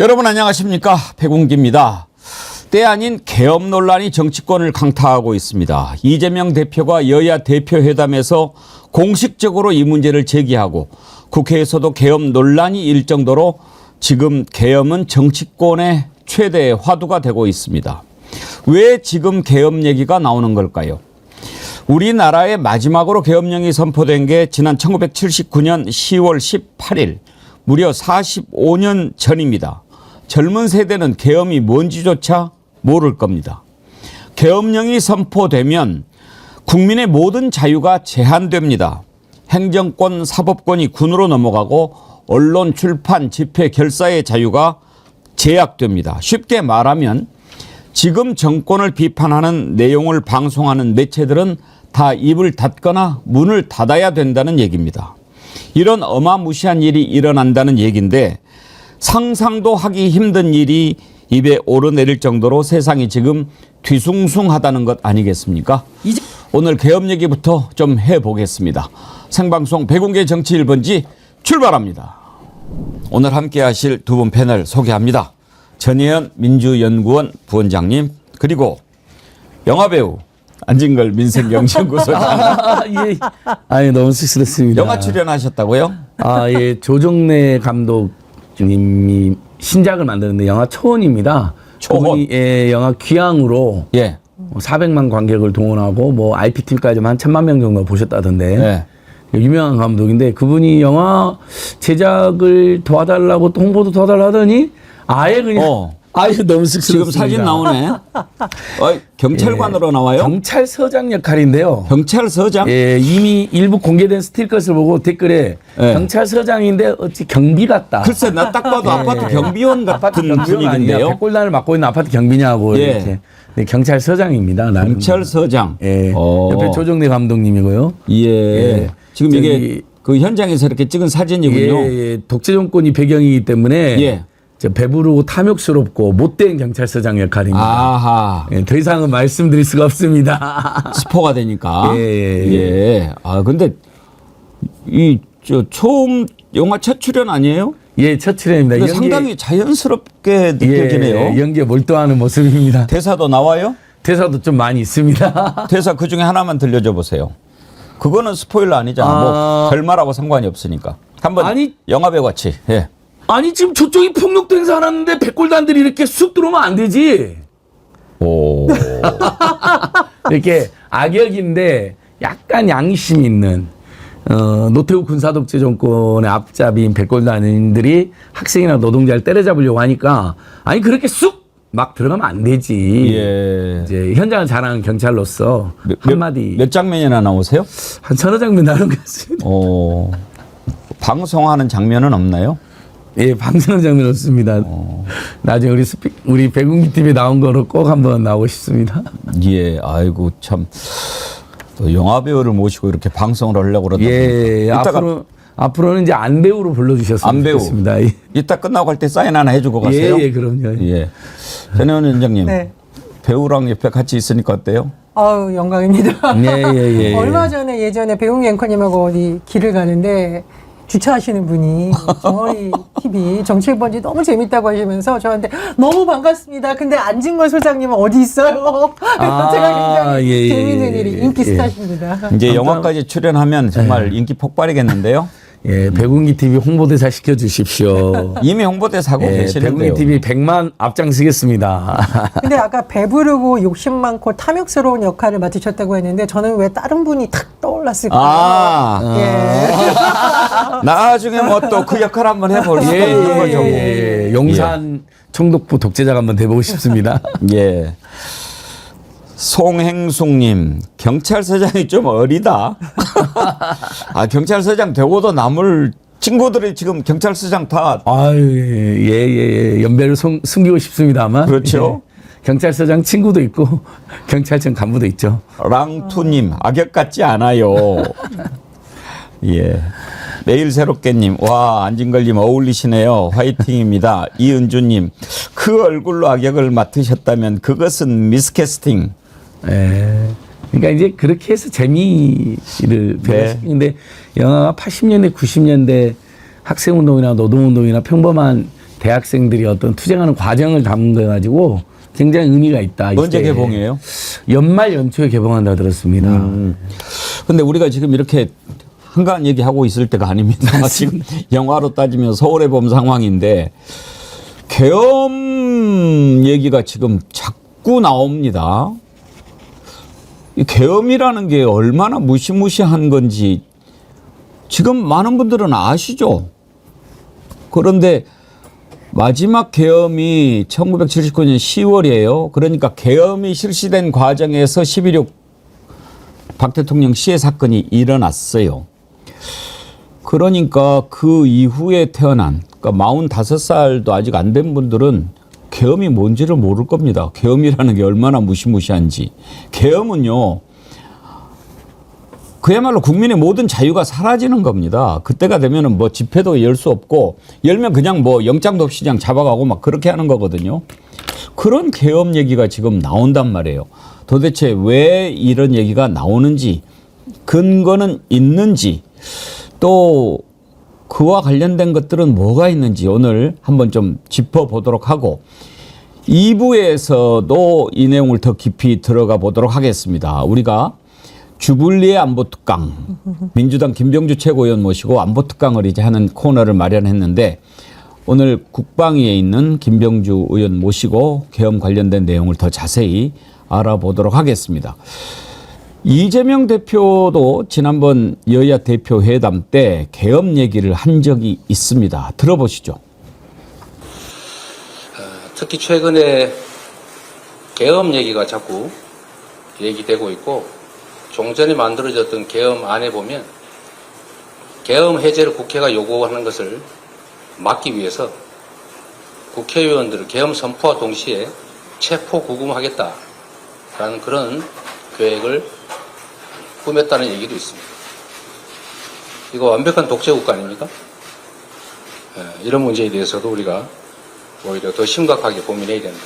여러분 안녕하십니까? 백운기입니다. 때 아닌 계엄 논란이 정치권을 강타하고 있습니다. 이재명 대표가 여야 대표회담에서 공식적으로 이 문제를 제기하고 국회에서도 계엄 논란이 일 정도로 지금 계엄은 정치권의 최대 화두가 되고 있습니다. 왜 지금 계엄 얘기가 나오는 걸까요? 우리나라에 마지막으로 계엄령이 선포된 게 지난 1979년 10월 18일 무려 45년 전입니다. 젊은 세대는 계엄이 뭔지조차 모를 겁니다. 계엄령이 선포되면 국민의 모든 자유가 제한됩니다. 행정권, 사법권이 군으로 넘어가고 언론, 출판, 집회, 결사의 자유가 제약됩니다. 쉽게 말하면 지금 정권을 비판하는 내용을 방송하는 매체들은 다 입을 닫거나 문을 닫아야 된다는 얘기입니다. 이런 어마무시한 일이 일어난다는 얘기인데 상상도 하기 힘든 일이 입에 오르내릴 정도로 세상이 지금 뒤숭숭하다는 것 아니겠습니까? 오늘 계엄 얘기부터 좀 해보겠습니다. 생방송 백운계 정치 1번지 출발합니다. 오늘 함께 하실 두 분 패널 소개합니다. 전혜연 민주연구원 부원장님, 그리고 영화배우 안진걸 민생경제연구소장. 예. 아니, 너무 쑥스럽습니다. 영화 출연하셨다고요? 아, 예. 조정래 감독님이 신작을 만드는데 영화 초원입니다. 초원. 그분이 예, 영화 귀향으로 예. 400만 관객을 동원하고 뭐 IPTV까지만 한 1000만 명 정도 보셨다던데. 예. 유명한 감독인데 그분이 영화 제작을 도와달라고 또 홍보도 도와달라 하더니 아예 그냥 아유, 너무 쑥스럽습니다. 지금 사진 나오네. 경찰관으로 나와요? 경찰서장 역할인데요. 경찰서장? 예, 이미 일부 공개된 스틸컷을 보고 댓글에 경찰서장인데 어찌 경비 같다. 글쎄, 나 딱 봐도 아파트 경비원 같은 분위기인데요. 백골단을 맡고 있는 아파트 경비냐고 이렇게. 네, 경찰서장입니다. 나름. 경찰서장. 예. 옆에 조정래 감독님이고요. 예. 지금 이게 그 현장에서 이렇게 찍은 사진이군요. 예. 독재 정권이 배경이기 때문에 배부르고 탐욕스럽고 못된 경찰서장 역할입니다. 아하. 예, 더 이상은 말씀드릴 수가 없습니다. 스포가 되니까. 예. 아, 근데 처음 영화 첫 출연 아니에요? 예, 첫 출연입니다. 상당히 자연스럽게 느껴지네요. 예, 연기에 몰두하는 모습입니다. 대사도 나와요? 대사도 좀 많이 있습니다. 대사 그 중에 하나만 들려줘 보세요. 그거는 스포일러 아니잖아. 뭐 별말하고 상관이 없으니까. 한번 영화배우 같이. 예. 아니, 지금 저쪽이 폭력도 행사하는데 백골단들이 이렇게 쑥 들어오면 안 되지. 오. 이렇게 악역인데 약간 양심 있는 노태우 군사독재 정권의 앞잡이인 백골단들이 학생이나 노동자를 때려잡으려고 하니까 아니 그렇게 쑥 막 들어가면 안 되지. 예. 이제 현장을 잘 아는 경찰로서 한마디. 몇 장면이나 나오세요? 한 서너 장면 나오는 것 같습니다. 방송하는 장면은 없나요? 예, 방송하는 장면 없습니다. 나중에 우리 백운기 TV에 나온 거로 꼭 한번 나오고 싶습니다. 예, 아이고 참. 또 영화 배우를 모시고 이렇게 방송을 하려고 그러다 예, 앞으로는 이제 안배우로 불러주셨으면 좋겠습니다. 예. 이따 끝나고 갈 때 사인 하나 해주고 가세요. 예, 그럼요. 예. 전혜원 위원장님, 배우랑 옆에 같이 있으니까 어때요? 아우, 영광입니다. 예. 얼마 전에 예전에 배웅 앵커님하고 어디 길을 가는데 주차하시는 분이 정어리 TV 정치 1번지 너무 재밌다고 하시면서 저한테 너무 반갑습니다. 근데 안진걸 소장님은 어디 있어요? 그래서 제가 굉장히 재미있는 일이 인기 스타십니다. 이제 영화까지 출연하면 정말 인기 폭발이겠는데요. 예, 백운기 TV 홍보대사 시켜주십시오. 이미 홍보대사고 계시는데요. 백운기 TV 100만 앞장서겠습니다. 근데 아까 배부르고 욕심 많고 탐욕스러운 역할을 맡으셨다고 했는데 저는 왜 다른 분이 탁 떠올랐을까요? 나중에 뭐 또 그 역할 한번 해볼 수 있는 거죠. 용산 총독부 독재자가 한번 돼보고 싶습니다. 예. 송행숙님, 경찰서장이 좀 어리다. 경찰서장 되고도 남을 친구들이 지금 경찰서장 다. 아유, 연배를 숨기고 싶습니다만. 그렇죠. 경찰서장 친구도 있고 경찰청 간부도 있죠. 랑투님, 악역 같지 않아요. 예. 매일 새롭게님, 와, 안진걸님 어울리시네요. 화이팅입니다. 이은주님, 그 얼굴로 악역을 맡으셨다면 그것은 미스캐스팅. 예. 그러니까 이제 그렇게 해서 재미를 배웠는데 영화가 80년대, 90년대 학생운동이나 노동운동이나 평범한 대학생들이 어떤 투쟁하는 과정을 담겨 가지고 굉장히 의미가 있다. 언제 개봉해요? 연말 연초에 개봉한다 들었습니다. 근데 우리가 지금 이렇게 한가한 얘기하고 있을 때가 아닙니다. 지금 영화로 따지면 서울의 봄 상황인데 계엄 얘기가 지금 자꾸 나옵니다. 이 계엄이라는 게 얼마나 무시무시한 건지 지금 많은 분들은 아시죠? 그런데 마지막 계엄이 1979년 10월이에요. 그러니까 계엄이 실시된 과정에서 11.6 박 대통령 시해 사건이 일어났어요. 그러니까 그 이후에 태어난, 그러니까 45살도 아직 안 된 분들은 계엄이 뭔지를 모를 겁니다. 계엄이라는 게 얼마나 무시무시한지. 계엄은요, 그야말로 국민의 모든 자유가 사라지는 겁니다. 그때가 되면은 뭐 집회도 열 수 없고, 열면 그냥 뭐 영장도 없이 그냥 잡아가고 막 그렇게 하는 거거든요. 그런 계엄 얘기가 지금 나온단 말이에요. 도대체 왜 이런 얘기가 나오는지, 근거는 있는지, 또 그와 관련된 것들은 뭐가 있는지 오늘 한번 좀 짚어보도록 하고 2부에서도 이 내용을 더 깊이 들어가 보도록 하겠습니다. 우리가 주불리의 안보특강, 민주당 김병주 최고위원 모시고 안보특강을 이제 하는 코너를 마련했는데 오늘 국방위에 있는 김병주 의원 모시고 계엄 관련된 내용을 더 자세히 알아보도록 하겠습니다. 이재명 대표도 지난번 여야 대표 회담 때 계엄 얘기를 한 적이 있습니다. 들어보시죠. 특히 최근에 계엄 얘기가 자꾸 얘기되고 있고 종전에 만들어졌던 계엄안에 보면 계엄 해제를 국회가 요구하는 것을 막기 위해서 국회의원들을 계엄 선포와 동시에 체포 구금하겠다라는 그런 계획을 꾸몄다는 얘기도 있습니다. 이거 완벽한 독재국가 아닙니까? 이런 문제에 대해서도 우리가 오히려 더 심각하게 고민해야 된다.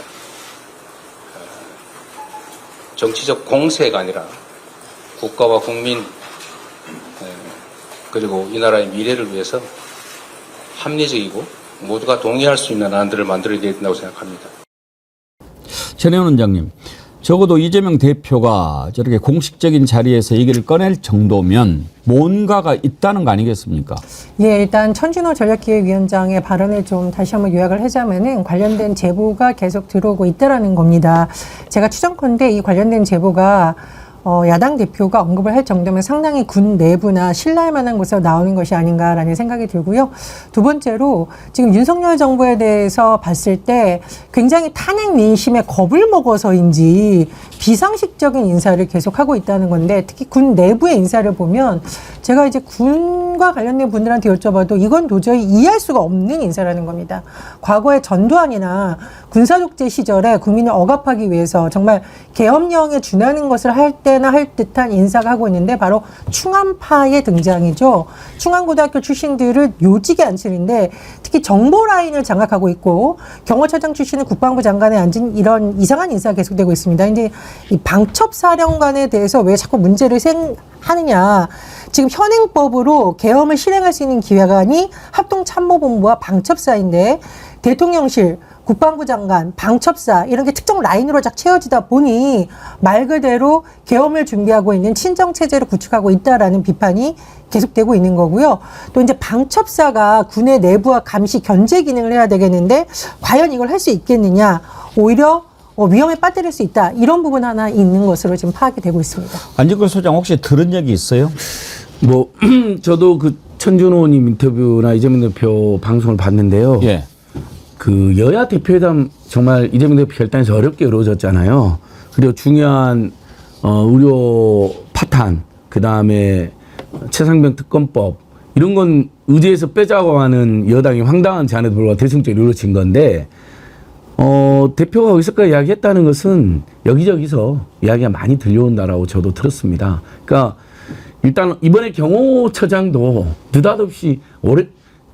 정치적 공세가 아니라 국가와 국민 그리고 이 나라의 미래를 위해서 합리적이고 모두가 동의할 수 있는 안들을 만들어야 된다고 생각합니다. 전혜원 원장님, 적어도 이재명 대표가 저렇게 공식적인 자리에서 얘기를 꺼낼 정도면 뭔가가 있다는 거 아니겠습니까? 예, 일단 천준호 전략기획위원장의 발언을 좀 다시 한번 요약을 하자면은 관련된 제보가 계속 들어오고 있다라는 겁니다. 제가 추정컨대 이 관련된 제보가 야당 대표가 언급을 할 정도면 상당히 군 내부나 신뢰할 만한 곳에서 나오는 것이 아닌가라는 생각이 들고요. 두 번째로 지금 윤석열 정부에 대해서 봤을 때 굉장히 탄핵 민심에 겁을 먹어서인지 비상식적인 인사를 계속하고 있다는 건데 특히 군 내부의 인사를 보면 제가 이제 군과 관련된 분들한테 여쭤봐도 이건 도저히 이해할 수가 없는 인사라는 겁니다. 과거의 전두환이나 군사독재 시절에 국민을 억압하기 위해서 정말 계엄령에 준하는 것을 할 때나 할 듯한 인사가 하고 있는데 바로 충암파의 등장이죠. 충암고등학교 출신들을 요직에 앉히는데 특히 정보 라인을 장악하고 있고 경호처장 출신은 국방부 장관에 앉은 이런 이상한 인사가 계속되고 있습니다. 이제 이 방첩사령관에 대해서 왜 자꾸 문제를 하느냐. 지금 현행법으로 계엄을 실행할 수 있는 기관이 합동참모본부와 방첩사인데 대통령실, 국방부 장관, 방첩사 이런 게 특정 라인으로 쫙 채워지다 보니 말 그대로 계엄을 준비하고 있는 친정체제를 구축하고 있다라는 비판이 계속되고 있는 거고요. 또 이제 방첩사가 군의 내부와 감시 견제 기능을 해야 되겠는데 과연 이걸 할 수 있겠느냐. 오히려 위험에 빠뜨릴 수 있다. 이런 부분 하나 있는 것으로 지금 파악이 되고 있습니다. 안진걸 소장 혹시 들은 얘기 있어요? 뭐 저도 그 천준호님 인터뷰나 이재명 대표 방송을 봤는데요. 예. 그 여야 대표회담 정말 이재명 대표 결단에서 어렵게 이루어졌잖아요. 그리고 중요한 의료 파탄, 그 다음에 최상병 특검법 이런 건 의제에서 빼자고 하는 여당이 황당한 제안에도 불구하고 대승적으로 이루어진 건데 대표가 거기서까지 이야기했다는 것은 여기저기서 이야기가 많이 들려온다라고 저도 들었습니다. 그러니까 일단 이번에 경호처장도 느닷없이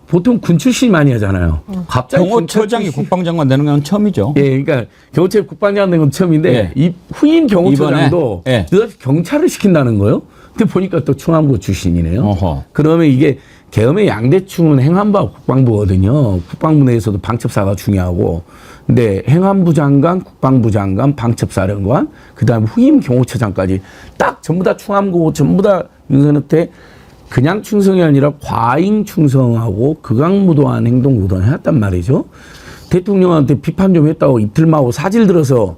보통 군 출신이 많이 하잖아요. 갑자기 경호처장이 국방장관 되는 건 처음이죠. 예, 그러니까 경호처 국방장관 되는 건 처음인데 예. 이 후임 경호처장도 예. 느닷없이 경찰을 시킨다는 거예요. 근데 보니까 또 충암고 출신이네요. 어허. 그러면 이게 계엄의 양대충은 행안부와 국방부거든요. 국방부 내에서도 방첩사가 중요하고, 근데 행안부 장관, 국방부 장관, 방첩사령관, 그다음에 후임 경호처장까지 딱 전부 다 충암고 전부 다 윤석열한테 그냥 충성이 아니라 과잉 충성하고 극악무도한 행동 구동을 해왔단 말이죠. 대통령한테 비판 좀 했다고 이틀마고 사질 들어서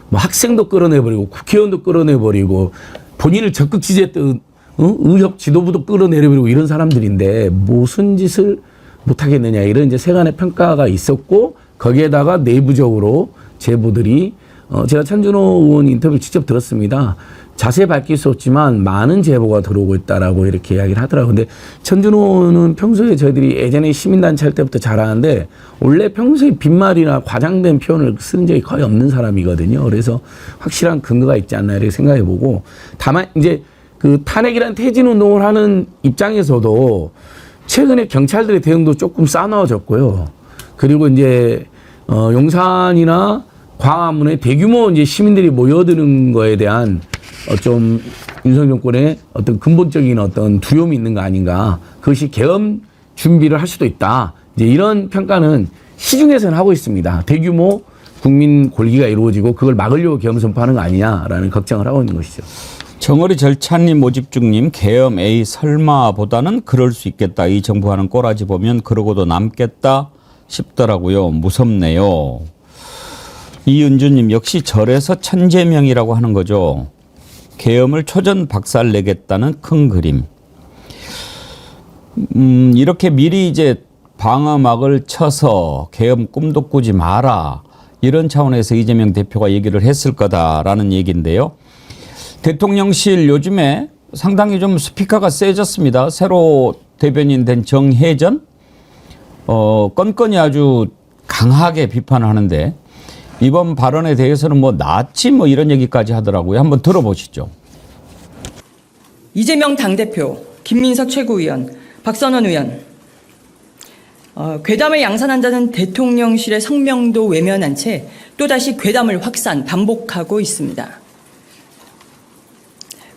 뭐 학생도 끌어내버리고 국회의원도 끌어내버리고 본인을 적극 지지했던 의협 지도부도 끌어내려버리고 이런 사람들인데 무슨 짓을 못하겠느냐 이런 이제 세간의 평가가 있었고 거기에다가 내부적으로 제보들이 제가 천준호 의원 인터뷰를 직접 들었습니다. 자세히 밝힐 수 없지만 많은 제보가 들어오고 있다라고 이렇게 이야기를 하더라고요. 근데 천준호는 평소에 저희들이 예전에 시민단체 할 때부터 잘 아는데 원래 평소에 빈말이나 과장된 표현을 쓰는 적이 거의 없는 사람이거든요. 그래서 확실한 근거가 있지 않나 이렇게 생각해 보고 다만 이제 그 탄핵이란 퇴진 운동을 하는 입장에서도 최근에 경찰들의 대응도 조금 싸나워졌고요. 그리고 이제 용산이나 광화문에 대규모 이제 시민들이 모여드는 거에 대한 좀 윤석열 정권의 어떤 근본적인 어떤 두려움이 있는 거 아닌가. 그것이 계엄 준비를 할 수도 있다. 이제 이런 평가는 시중에서는 하고 있습니다. 대규모 국민 골기가 이루어지고 그걸 막으려고 계엄 선포하는 거 아니냐라는 걱정을 하고 있는 것이죠. 정어리 절찬님 모집중님 계엄 에이 설마보다는 그럴 수 있겠다. 이 정부 하는 꼬라지 보면 그러고도 남겠다 싶더라고요. 무섭네요. 이은주님 역시 절에서 천재명이라고 하는 거죠. 계엄을 초전 박살내겠다는 큰 그림. 이렇게 미리 이제 방어막을 쳐서 계엄 꿈도 꾸지 마라. 이런 차원에서 이재명 대표가 얘기를 했을 거다라는 얘기인데요. 대통령실 요즘에 상당히 좀 스피커가 세졌습니다. 새로 대변인 된 정혜전 건건이 아주 강하게 비판을 하는데 이번 발언에 대해서는 뭐 나치 뭐 이런 얘기까지 하더라고요. 한번 들어보시죠. 이재명 당대표, 김민석 최고위원, 박선원 의원, 괴담을 양산한다는 대통령실의 성명도 외면한 채 또다시 괴담을 반복하고 있습니다.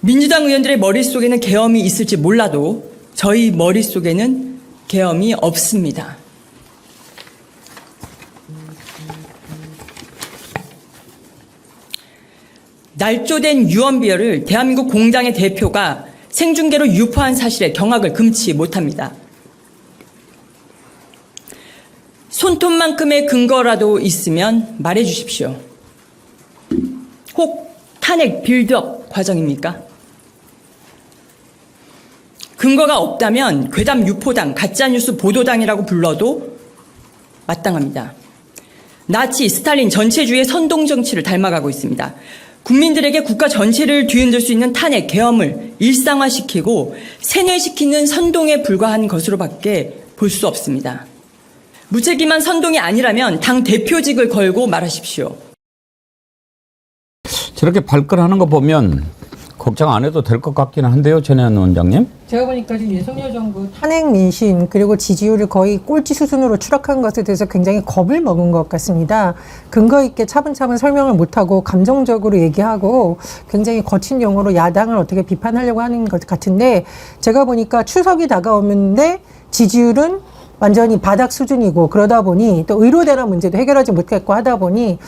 민주당 의원들의 머릿속에는 계엄이 있을지 몰라도 저희 머릿속에는 계엄이 없습니다. 날조된 유언비어를 대한민국 공장의 대표가 생중계로 유포한 사실에 경악을 금치 못합니다. 손톱만큼의 근거라도 있으면 말해 주십시오. 혹 탄핵 빌드업 과정입니까? 근거가 없다면 괴담 유포당, 가짜뉴스 보도당이라고 불러도 마땅합니다. 나치, 스탈린 전체주의의 선동정치를 닮아가고 있습니다. 국민들에게 국가 전체를 뒤흔들 수 있는 탄핵, 계엄을 일상화시키고 세뇌시키는 선동에 불과한 것으로밖에 볼 수 없습니다. 무책임한 선동이 아니라면 당 대표직을 걸고 말하십시오. 저렇게 발끈하는 거 보면 걱정 안 해도 될 것 같기는 한데요. 전혜연 원장님. 제가 보니까 지금 윤석열 정부 탄핵 민심 그리고 지지율을 거의 꼴찌 수준으로 추락한 것에 대해서 굉장히 겁을 먹은 것 같습니다. 근거 있게 차분차분 설명을 못하고 감정적으로 얘기하고 굉장히 거친 용어로 야당을 어떻게 비판하려고 하는 것 같은데 제가 보니까 추석이 다가오는데 지지율은 완전히 바닥 수준이고 그러다 보니 또 의료대란 문제도 해결하지 못했고 하다 보니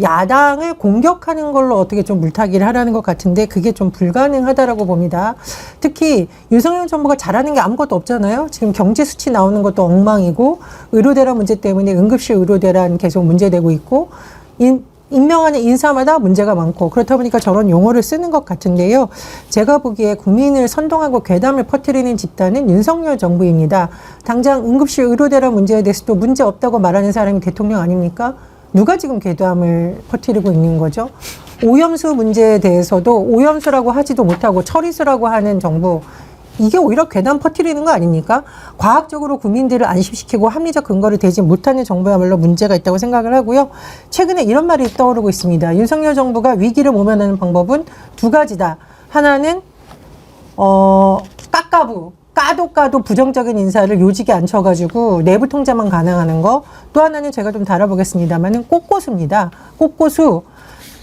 야당을 공격하는 걸로 어떻게 좀 물타기를 하라는 것 같은데 그게 좀 불가능하다라고 봅니다. 특히 윤석열 정부가 잘하는 게 아무것도 없잖아요. 지금 경제 수치 나오는 것도 엉망이고 의료대란 문제 때문에 응급실 의료대란 계속 문제되고 있고 임명하는 인사마다 문제가 많고 그렇다 보니까 저런 용어를 쓰는 것 같은데요. 제가 보기에 국민을 선동하고 괴담을 퍼뜨리는 집단은 윤석열 정부입니다. 당장 응급실 의료대란 문제에 대해서도 문제 없다고 말하는 사람이 대통령 아닙니까? 누가 지금 괴담을 퍼뜨리고 있는 거죠? 오염수 문제에 대해서도 오염수라고 하지도 못하고 처리수라고 하는 정부. 이게 오히려 괴담 퍼뜨리는 거 아닙니까? 과학적으로 국민들을 안심시키고 합리적 근거를 대지 못하는 정부야말로 문제가 있다고 생각을 하고요. 최근에 이런 말이 떠오르고 있습니다. 윤석열 정부가 위기를 모면하는 방법은 두 가지다. 하나는 까도 부정적인 인사를 요직에 앉혀가지고 내부 통제만 가능하는 거. 또 하나는 제가 좀 다뤄보겠습니다만은 꽃고수입니다. 꽃고수.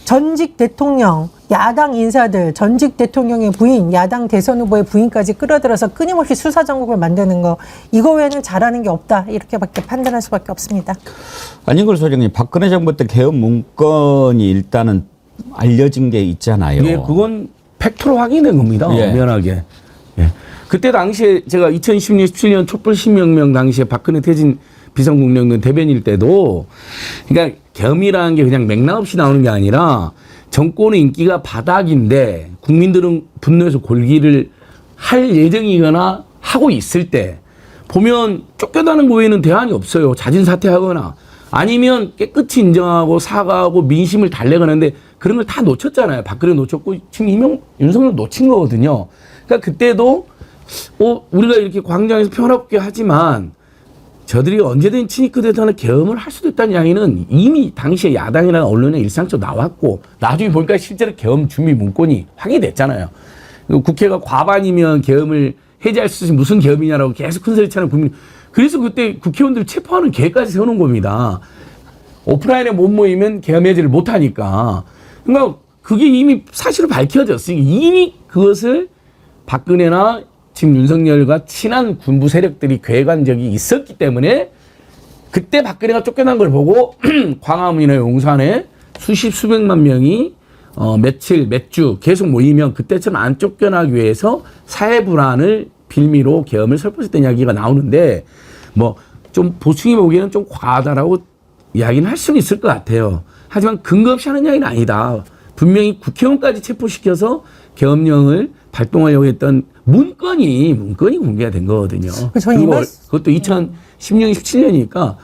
전직 대통령, 야당 인사들, 전직 대통령의 부인, 야당 대선 후보의 부인까지 끌어들여서 끊임없이 수사 정국을 만드는 거, 이거 외에는 잘하는 게 없다, 이렇게밖에 판단할 수밖에 없습니다. 안진걸 소장님, 박근혜 정부 때 개헌 문건이 일단은 알려진 게 있잖아요. 예, 그건 팩트로 확인된 겁니다. 예. 미안하게. 예. 그때 당시에 제가 2016, 17년 촛불 신명명 당시에 박근혜 퇴진 비상국민연금 대변일 때도, 그러니까 겸이라는 게 그냥 맥락 없이 나오는 게 아니라 정권의 인기가 바닥인데 국민들은 분노해서 골기를 할 예정이거나 하고 있을 때 보면 쫓겨나는 거 외에는 대안이 없어요. 자진 사퇴하거나 아니면 깨끗이 인정하고 사과하고 민심을 달래거나 하는데 그런 걸 다 놓쳤잖아요. 박근혜 놓쳤고 지금 윤석열 놓친 거거든요. 그러니까 그때도 우리가 이렇게 광장에서 평화롭게 하지만 저들이 언제든 친이크 대단한 계엄을 할 수도 있다는 이야기는 이미 당시에 야당이나 언론에 일상적으로 나왔고 나중에 보니까 실제로 계엄 준비 문건이 확인됐잖아요. 국회가 과반이면 계엄을 해제할 수 있으면 무슨 계엄이냐라고 계속 큰소리 치는 국민. 그래서 그때 국회의원들 체포하는 계획까지 세우는 겁니다. 오프라인에 못 모이면 계엄 해제를 못 하니까. 그러니까 그게 이미 사실로 밝혀졌으니 이미 그것을 박근혜나 지금 윤석열과 친한 군부 세력들이 계획한 적이 있었기 때문에 그때 박근혜가 쫓겨난 걸 보고 광화문이나 용산에 수백만 명이 며칠, 몇 주 계속 모이면 그때처럼 안 쫓겨나기 위해서 사회 불안을 빌미로 계엄을 설법했던 이야기가 나오는데 뭐 좀 보충이 보기에는 좀 과하다라고 이야기는 할 수는 있을 것 같아요. 하지만 근거 없이 하는 이야기는 아니다. 분명히 국회의원까지 체포시켜서 계엄령을 발동하려고 했던 문건이 공개가 된 거거든요. 그리고 그것도 2016년, 17년이니까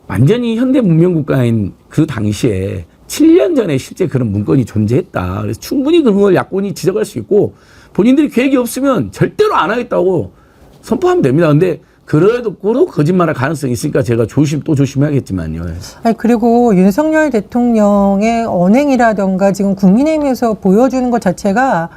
완전히 현대 문명 국가인 그 당시에 7년 전에 실제 그런 문건이 존재했다. 그래서 충분히 그런 걸 야권이 지적할 수 있고 본인들이 계획이 없으면 절대로 안 하겠다고 선포하면 됩니다. 근데 그래도 거짓말할 가능성이 있으니까 제가 또 조심해야겠지만요. 아니, 그리고 윤석열 대통령의 언행이라던가 지금 국민의힘에서 보여주는 것 자체가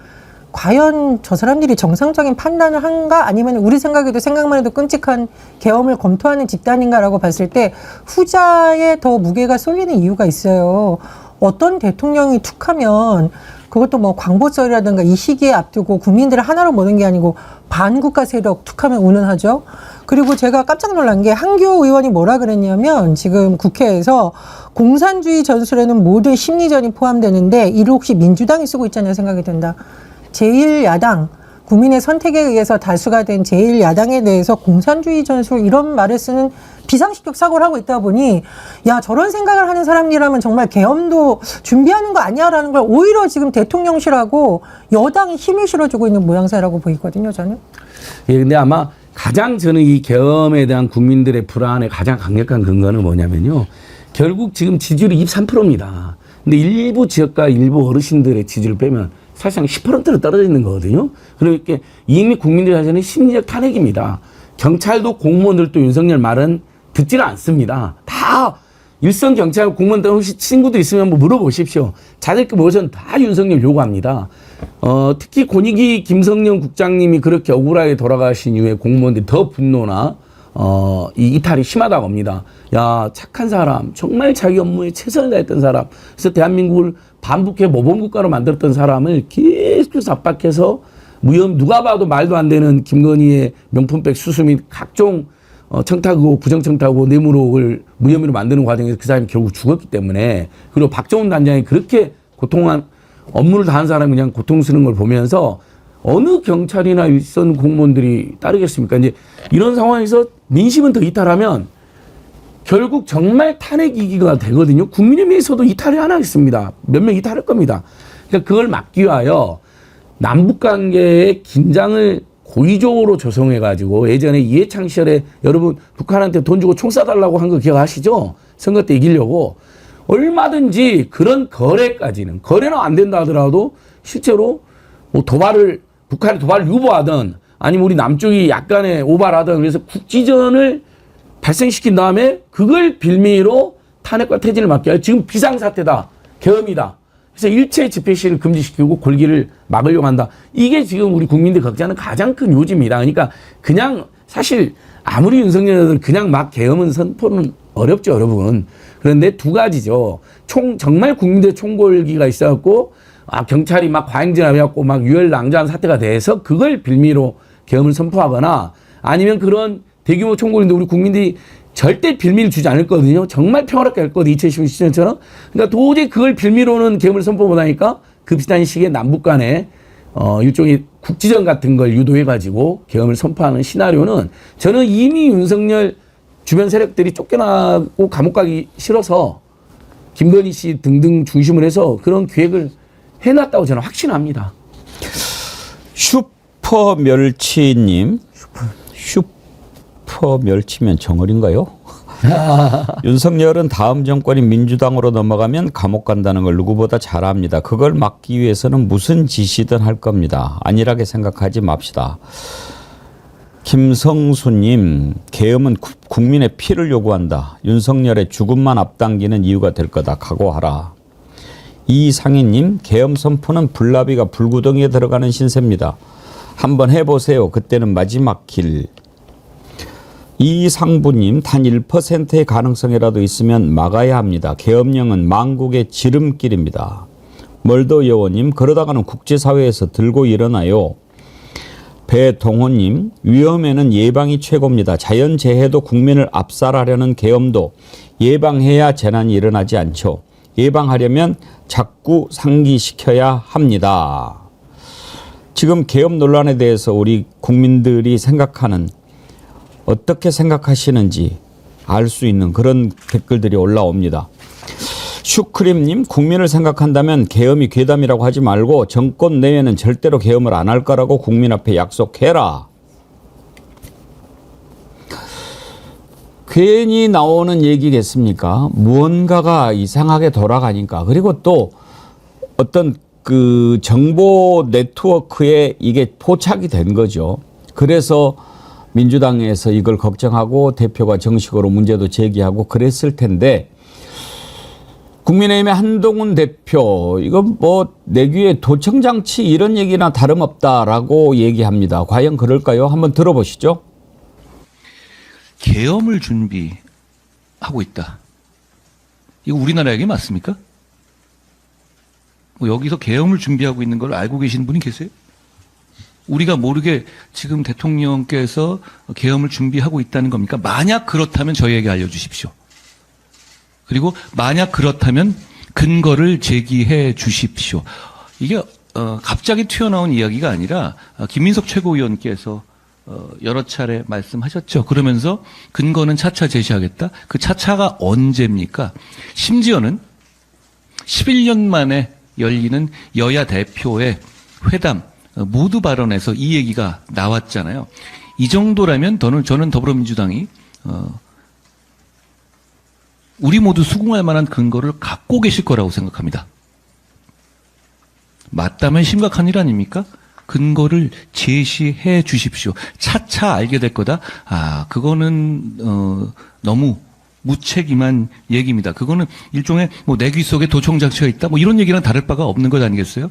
과연 저 사람들이 정상적인 판단을 한가 아니면 우리 생각만 해도 끔찍한 계엄을 검토하는 집단인가라고 봤을 때 후자에 더 무게가 쏠리는 이유가 있어요. 어떤 대통령이 툭하면 그것도 뭐 광보설이라든가 이 시기에 앞두고 국민들을 하나로 모는 게 아니고 반국가 세력 툭하면 운운하죠. 그리고 제가 깜짝 놀란 게 한교 의원이 뭐라 그랬냐면 지금 국회에서 공산주의 전술에는 모든 심리전이 포함되는데 이를 혹시 민주당이 쓰고 있잖아요 생각이 든다. 제1야당, 국민의 선택에 의해서 다수가 된 제1야당에 대해서 공산주의 전술 이런 말을 쓰는 비상식적 사고를 하고 있다 보니 야 저런 생각을 하는 사람이라면 정말 계엄도 준비하는 거 아니야라는 걸 오히려 지금 대통령실하고 여당이 힘을 실어주고 있는 모양새라고 보이거든요 저는. 예, 근데 아마 가장 저는 이 계엄에 대한 국민들의 불안의 가장 강력한 근거는 뭐냐면요. 결국 지금 지지율이 23%입니다. 근데 일부 지역과 일부 어르신들의 지지를 빼면 사실상 10%로 떨어져 있는 거거든요. 그러니까 이미 국민들 자체는 심리적 탄핵입니다. 경찰도 공무원들도 윤석열 말은 듣지를 않습니다. 다 일선 경찰 공무원들 혹시 친구들 있으면 한번 물어보십시오. 자들끼리 모여서는 다 윤석열 요구합니다. 특히 권익위 김성령 국장님이 그렇게 억울하게 돌아가신 이후에 공무원들이 더 분노나 이 이탈이 심하다고 합니다. 야 착한 사람 정말 자기 업무에 최선을 다했던 사람 그래서 대한민국을 반북해 모범국가로 만들었던 사람을 계속해서 압박해서 무혐의 누가 봐도 말도 안 되는 김건희의 명품백 수수 및 각종 청탁하고 부정청탁하고 뇌물을 무혐의로 만드는 과정에서 그 사람이 결국 죽었기 때문에 그리고 박정훈 단장이 그렇게 고통한 업무를 다한 사람이 그냥 고통스러운 걸 보면서 어느 경찰이나 일선 공무원들이 따르겠습니까? 이제 이런 상황에서 민심은 더 이탈하면 결국 정말 탄핵 위기가 되거든요. 국민의힘에서도 이탈을 안 하겠습니다. 몇 명 이탈할 겁니다. 그러니까 그걸 막기 위하여 남북 관계의 긴장을 고의적으로 조성해가지고 예전에 이해창 시절에 여러분 북한한테 돈 주고 총 쏴달라고 한 거 기억하시죠? 선거 때 이기려고 얼마든지 그런 거래까지는 거래는 안 된다 하더라도 실제로 뭐 북한이 도발을 유보하든 아니면 우리 남쪽이 약간의 오발하든 그래서 국지전을 발생시킨 다음에 그걸 빌미로 탄핵과 퇴진을 막기 위해 지금 비상사태다. 계엄이다. 그래서 일체 집회 시위를 금지시키고 골기를 막으려고 한다. 이게 지금 우리 국민들 걱정하는 가장 큰 요지입니다. 그러니까 그냥 사실 아무리 윤석열들 그냥 막 계엄은 선포는 어렵죠, 여러분. 그런데 두 가지죠. 정말 국민들의 총궐기가 있어갖고 경찰이 막 과잉진압해갖고 막 유혈낭자한 사태가 돼서 그걸 빌미로 계엄을 선포하거나 아니면 그런 대규모 총궐인데 우리 국민들이 절대 빌미를 주지 않을 거거든요. 정말 평화롭게 할 거거든요. 2016년처럼. 그러니까 도저히 그걸 빌미로는 계엄을 선포 못하니까 그 비슷한 시기에 남북 간에 일종의 국지전 같은 걸 유도해가지고 계엄을 선포하는 시나리오는 저는 이미 윤석열 주변 세력들이 쫓겨나고 감옥 가기 싫어서 김건희 씨 등등 중심을 해서 그런 계획을 해놨다고 저는 확신합니다. 슈퍼멸치님. 슈퍼멸치면 정어린가요? 윤석열은 다음 정권이 민주당으로 넘어가면 감옥 간다는 걸 누구보다 잘 압니다. 그걸 막기 위해서는 무슨 짓이든 할 겁니다. 안일하게 생각하지 맙시다. 김성수님, 계엄은 국민의 피를 요구한다. 윤석열의 죽음만 앞당기는 이유가 될 거다. 각오하라. 이상희님, 계엄 선포는 불나비가 불구덩이에 들어가는 신세입니다. 한번 해보세요. 그때는 마지막 길. 이상부님, 단 1%의 가능성이라도 있으면 막아야 합니다. 계엄령은 망국의 지름길입니다. 멀더 여원님, 그러다가는 국제사회에서 들고 일어나요. 배동호님, 위험에는 예방이 최고입니다. 자연재해도 국민을 압살하려는 계엄도 예방해야 재난이 일어나지 않죠. 예방하려면 자꾸 상기시켜야 합니다. 지금 계엄 논란에 대해서 우리 국민들이 생각하는 어떻게 생각하시는지 알 수 있는 그런 댓글들이 올라옵니다. 슈크림님, 국민을 생각한다면 계엄이 괴담이라고 하지 말고 정권 내에는 절대로 계엄을 안 할 거라고 국민 앞에 약속해라. 괜히 나오는 얘기겠습니까? 무언가가 이상하게 돌아가니까. 그리고 또 어떤 그 정보 네트워크에 이게 포착이 된 거죠. 그래서 민주당에서 이걸 걱정하고 대표가 정식으로 문제도 제기하고 그랬을 텐데 국민의힘의 한동훈 대표 이건 뭐 내귀에 도청장치 이런 얘기나 다름없다라고 얘기합니다. 과연 그럴까요? 한번 들어보시죠. 계엄을 준비하고 있다. 이거 우리나라 얘기 맞습니까? 뭐 여기서 계엄을 준비하고 있는 걸 알고 계시는 분이 계세요? 우리가 모르게 지금 대통령께서 계엄을 준비하고 있다는 겁니까? 만약 그렇다면 저희에게 알려주십시오. 그리고 만약 그렇다면 근거를 제기해 주십시오. 이게 갑자기 튀어나온 이야기가 아니라 김민석 최고위원께서 여러 차례 말씀하셨죠. 그러면서 근거는 차차 제시하겠다. 그 차차가 언제입니까? 심지어는 11년 만에 열리는 여야 대표의 회담 모두 발언에서 이 얘기가 나왔잖아요. 이 정도라면 저는 더불어민주당이 우리 모두 수긍할 만한 근거를 갖고 계실 거라고 생각합니다. 맞다면 심각한 일 아닙니까? 근거를 제시해 주십시오. 차차 알게 될 거다. 그거는 너무 무책임한 얘기입니다. 그거는 일종의 뭐 내 귀 속에 도청장치가 있다. 뭐 이런 얘기랑 다를 바가 없는 것 아니겠어요?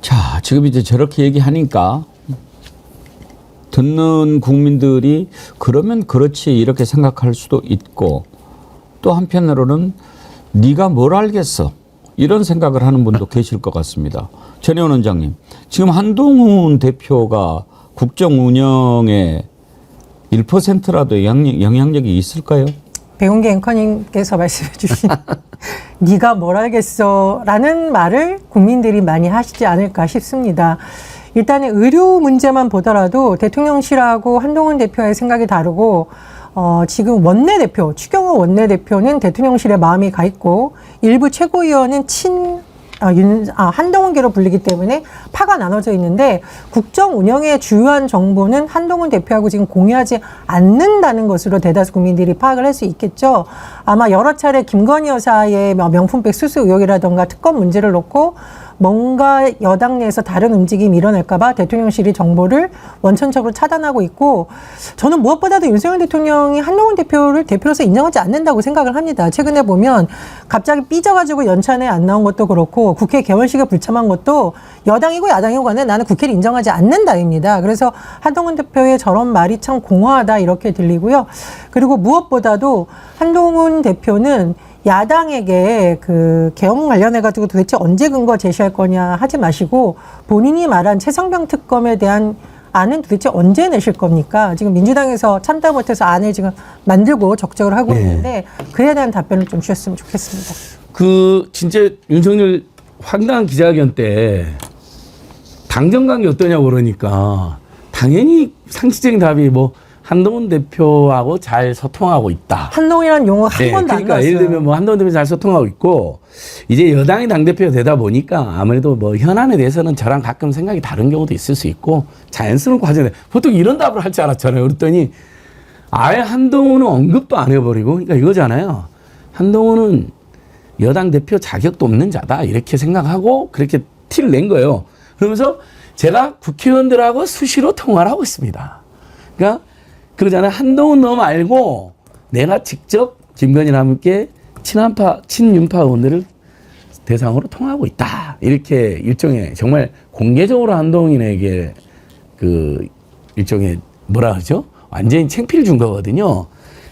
자, 지금 이제 저렇게 얘기하니까 듣는 국민들이 그러면 그렇지 이렇게 생각할 수도 있고 또 한편으로는 네가 뭘 알겠어 이런 생각을 하는 분도 계실 것 같습니다. 전혜원 원장님, 지금 한동훈 대표가 국정 운영에 1%라도 영향력이 있을까요? 배용기 앵커님께서 말씀해 주신 네가 뭘 알겠어 라는 말을 국민들이 많이 하시지 않을까 싶습니다. 일단은 의료 문제만 보더라도 대통령실하고 한동훈 대표의 생각이 다르고 지금 원내대표, 추경호 원내대표는 대통령실에 마음이 가 있고 일부 최고위원은 한동훈계로 불리기 때문에 파가 나눠져 있는데 국정 운영의 주요한 정보는 한동훈 대표하고 지금 공유하지 않는다는 것으로 대다수 국민들이 파악을 할 수 있겠죠. 아마 여러 차례 김건희 여사의 명품백 수수 의혹이라던가 특검 문제를 놓고 뭔가 여당 내에서 다른 움직임이 일어날까봐 대통령실이 정보를 원천적으로 차단하고 있고, 저는 무엇보다도 윤석열 대통령이 한동훈 대표를 대표로서 인정하지 않는다고 생각을 합니다. 최근에 보면 갑자기 삐져가지고 연찬에 안 나온 것도 그렇고 국회 개원식에 불참한 것도 여당이고 야당이고 간에 나는 국회를 인정하지 않는다입니다. 그래서 한동훈 대표의 저런 말이 참 공허하다 이렇게 들리고요. 그리고 무엇보다도 한동훈 대표는 야당에게 그 계엄 관련해가지고 도대체 언제 근거 제시할 거냐 하지 마시고 본인이 말한 최상병 특검에 대한 안은 도대체 언제 내실 겁니까? 지금 민주당에서 참다 못해서 안을 지금 만들고 적적을 하고 있는데 그에 대한 답변을 좀 주셨으면 좋겠습니다. 그 진짜 윤석열 황당한 기자회견 때 당정 관계 어떠냐고 그러니까 당연히 상식적인 답이 뭐 한동훈 대표하고 잘 소통하고 있다. 한동훈이라는 용어 한 번도 안 그러니까 나왔어요. 예를 들면 뭐 한동훈 대표 잘 소통하고 있고 이제 여당이 당대표가 되다 보니까 아무래도 뭐 현안에 대해서는 저랑 가끔 생각이 다른 경우도 있을 수 있고 자연스러운 과정에 보통 이런 답을 할 줄 알았잖아요. 그랬더니 아예 한동훈은 언급도 안 해버리고 그러니까 이거잖아요. 한동훈은 여당 대표 자격도 없는 자다 이렇게 생각하고 그렇게 티를 낸 거예요. 그러면서 제가 국회의원들하고 수시로 통화를 하고 있습니다. 그러니까 그러잖아요. 한동훈 너 말고 내가 직접 김건희와 함께 친윤파 의원들을 대상으로 통하고 있다. 이렇게 일종의 정말 공개적으로 한동훈에게 그 일종의 뭐라 그러죠? 완전히 창피를 준 거거든요.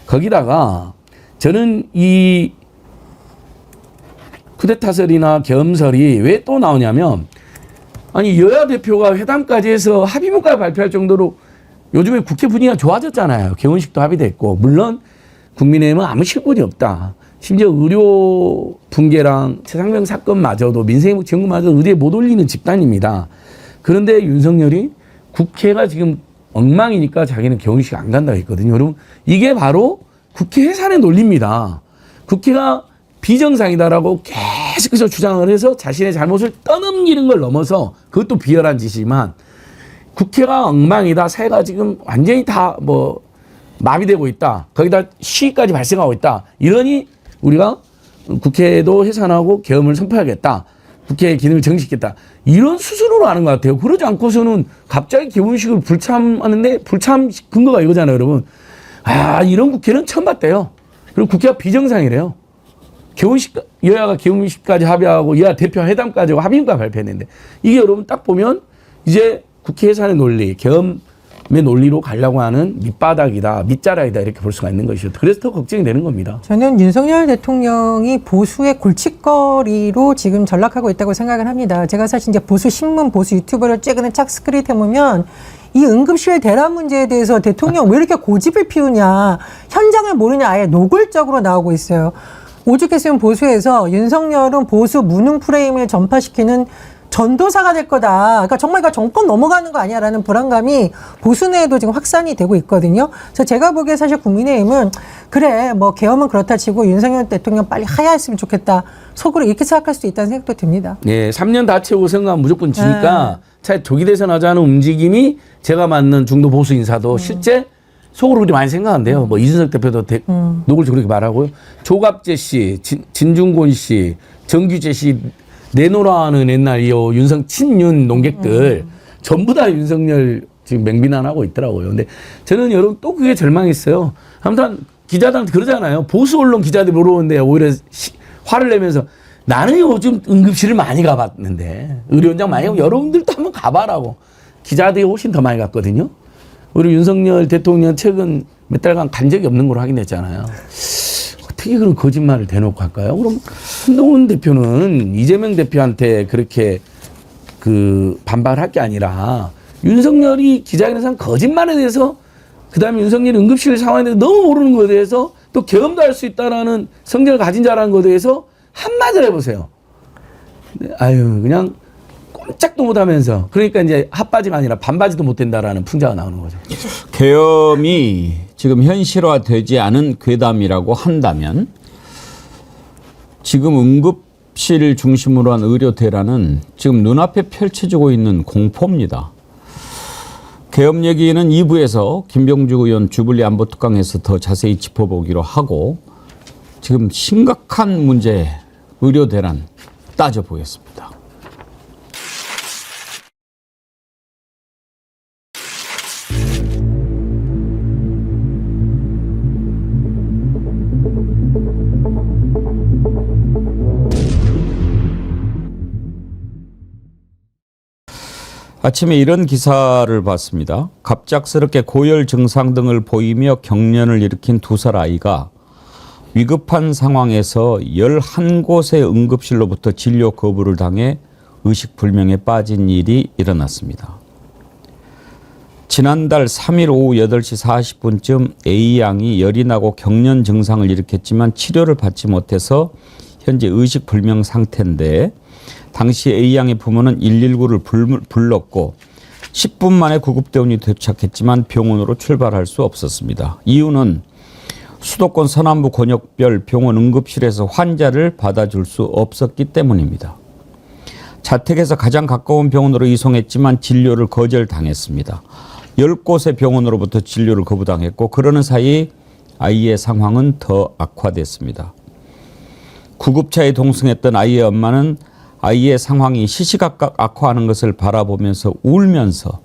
거기다가 저는 이 쿠데타설이나 계엄설이 왜 또 나오냐면 아니 여야 대표가 회담까지 해서 합의문까지 발표할 정도로 요즘에 국회 분위기가 좋아졌잖아요. 개원식도 합의됐고 물론 국민의힘은 아무 실권이 없다. 심지어 의료 붕괴랑 최상병 사건마저도 민생지원금마저 의뢰에 못 올리는 집단입니다. 그런데 윤석열이 국회가 지금 엉망이니까 자기는 개원식 안 간다고 했거든요. 여러분 이게 바로 국회 해산의 논리입니다. 국회가 비정상이다라고 계속해서 주장을 해서 자신의 잘못을 떠넘기는 걸 넘어서 그것도 비열한 짓이지만 국회가 엉망이다. 사회가 지금 완전히 다 뭐 마비되고 있다. 거기다 시위까지 발생하고 있다. 이러니 우리가 국회도 해산하고 계엄을 선포하겠다. 국회의 기능을 정지시켰다. 이런 수순으로 하는 것 같아요. 그러지 않고서는 갑자기 개원식을 불참하는데 불참 근거가 이거잖아요, 여러분. 아, 이런 국회는 처음 봤대요. 그리고 국회가 비정상이래요. 개원식, 여야가 개원식까지 합의하고 여야 대표 회담까지 하고 합의문까지 발표했는데 이게 여러분 딱 보면 이제 국회 해산의 논리, 계엄의 논리로 가려고 하는 밑바닥이다, 밑자락이다 이렇게 볼 수가 있는 것이죠. 그래서 더 걱정이 되는 겁니다. 저는 윤석열 대통령이 보수의 골칫거리로 지금 전락하고 있다고 생각을 합니다. 제가 사실 이제 보수 신문, 보수 유튜버를 최근에 착 스크립해보면 이 응급실 대란 문제에 대해서 대통령 왜 이렇게 고집을 피우냐, 현장을 모르냐 아예 노골적으로 나오고 있어요. 오죽했으면 보수에서 윤석열은 보수 무능 프레임을 전파시키는 전도사가 될 거다. 그러니까 정말 정권 넘어가는 거 아니야라는 불안감이 보수 내에도 지금 확산이 되고 있거든요. 그래서 제가 보기에 사실 국민의힘은 그래 뭐 계엄은 그렇다 치고 윤석열 대통령 빨리 하야했으면 좋겠다. 속으로 이렇게 생각할 수도 있다는 생각도 듭니다. 네, 3년 다 채우고 선거하면 무조건 지니까 차라리 조기 대선 하자는 움직임이 제가 맡는 중도 보수 인사도 실제 속으로 그렇게 많이 생각한대요. 뭐 이준석 대표도 노골적으로 그렇게 말하고요. 조갑재 씨, 진중권 씨, 정규재 씨 내노라는 옛날 이 친윤 농객들 전부 다 윤석열 지금 맹비난하고 있더라고요. 근데 저는 여러분 또 그게 절망했어요. 아무튼 기자들한테 그러잖아요. 보수 언론 기자들이 물어보는데 오히려 화를 내면서 나는 요즘 응급실을 많이 가봤는데 의료원장 많이 가고 여러분들도 한번 가봐라고. 기자들이 훨씬 더 많이 갔거든요. 우리 윤석열 대통령 최근 몇 달간 간 적이 없는 걸로 확인했잖아요. 어떻게 그런 거짓말을 대놓고 할까요? 그럼 한동훈 대표는 이재명 대표한테 그렇게 그 반발할 게 아니라 윤석열이 기자회견에서 한 거짓말에 대해서 그다음에 윤석열이 응급실 상황에 대해서 너무 모르는 것에 대해서 또 계엄도 할 수 있다라는 성격을 가진 자라는 것에 대해서 한마디를 해보세요. 아유 그냥 꼼짝도 못하면서 그러니까 이제 핫바지가 아니라 반바지도 못 된다라는 풍자가 나오는 거죠. 계엄이 지금 현실화되지 않은 괴담이라고 한다면 지금 응급실 중심으로 한 의료 대란은 지금 눈앞에 펼쳐지고 있는 공포입니다. 계엄 얘기는 2부에서 김병주 의원 주불리 안보특강에서 더 자세히 짚어보기로 하고 지금 심각한 문제 의료 대란 따져보겠습니다. 아침에 이런 기사를 봤습니다. 갑작스럽게 고열 증상 등을 보이며 경련을 일으킨 2살 아이가 위급한 상황에서 11곳의 응급실로부터 진료 거부를 당해 의식불명에 빠진 일이 일어났습니다. 지난달 3일 오후 8시 40분쯤 A양이 열이 나고 경련 증상을 일으켰지만 치료를 받지 못해서 현재 의식불명 상태인데 당시 A양의 부모는 119를 불렀고 10분 만에 구급대원이 도착했지만 병원으로 출발할 수 없었습니다. 이유는 수도권 서남부 권역별 병원 응급실에서 환자를 받아줄 수 없었기 때문입니다. 자택에서 가장 가까운 병원으로 이송했지만 진료를 거절당했습니다. 10곳의 병원으로부터 진료를 거부당했고 그러는 사이 아이의 상황은 더 악화됐습니다. 구급차에 동승했던 아이의 엄마는 아이의 상황이 시시각각 악화하는 것을 바라보면서 울면서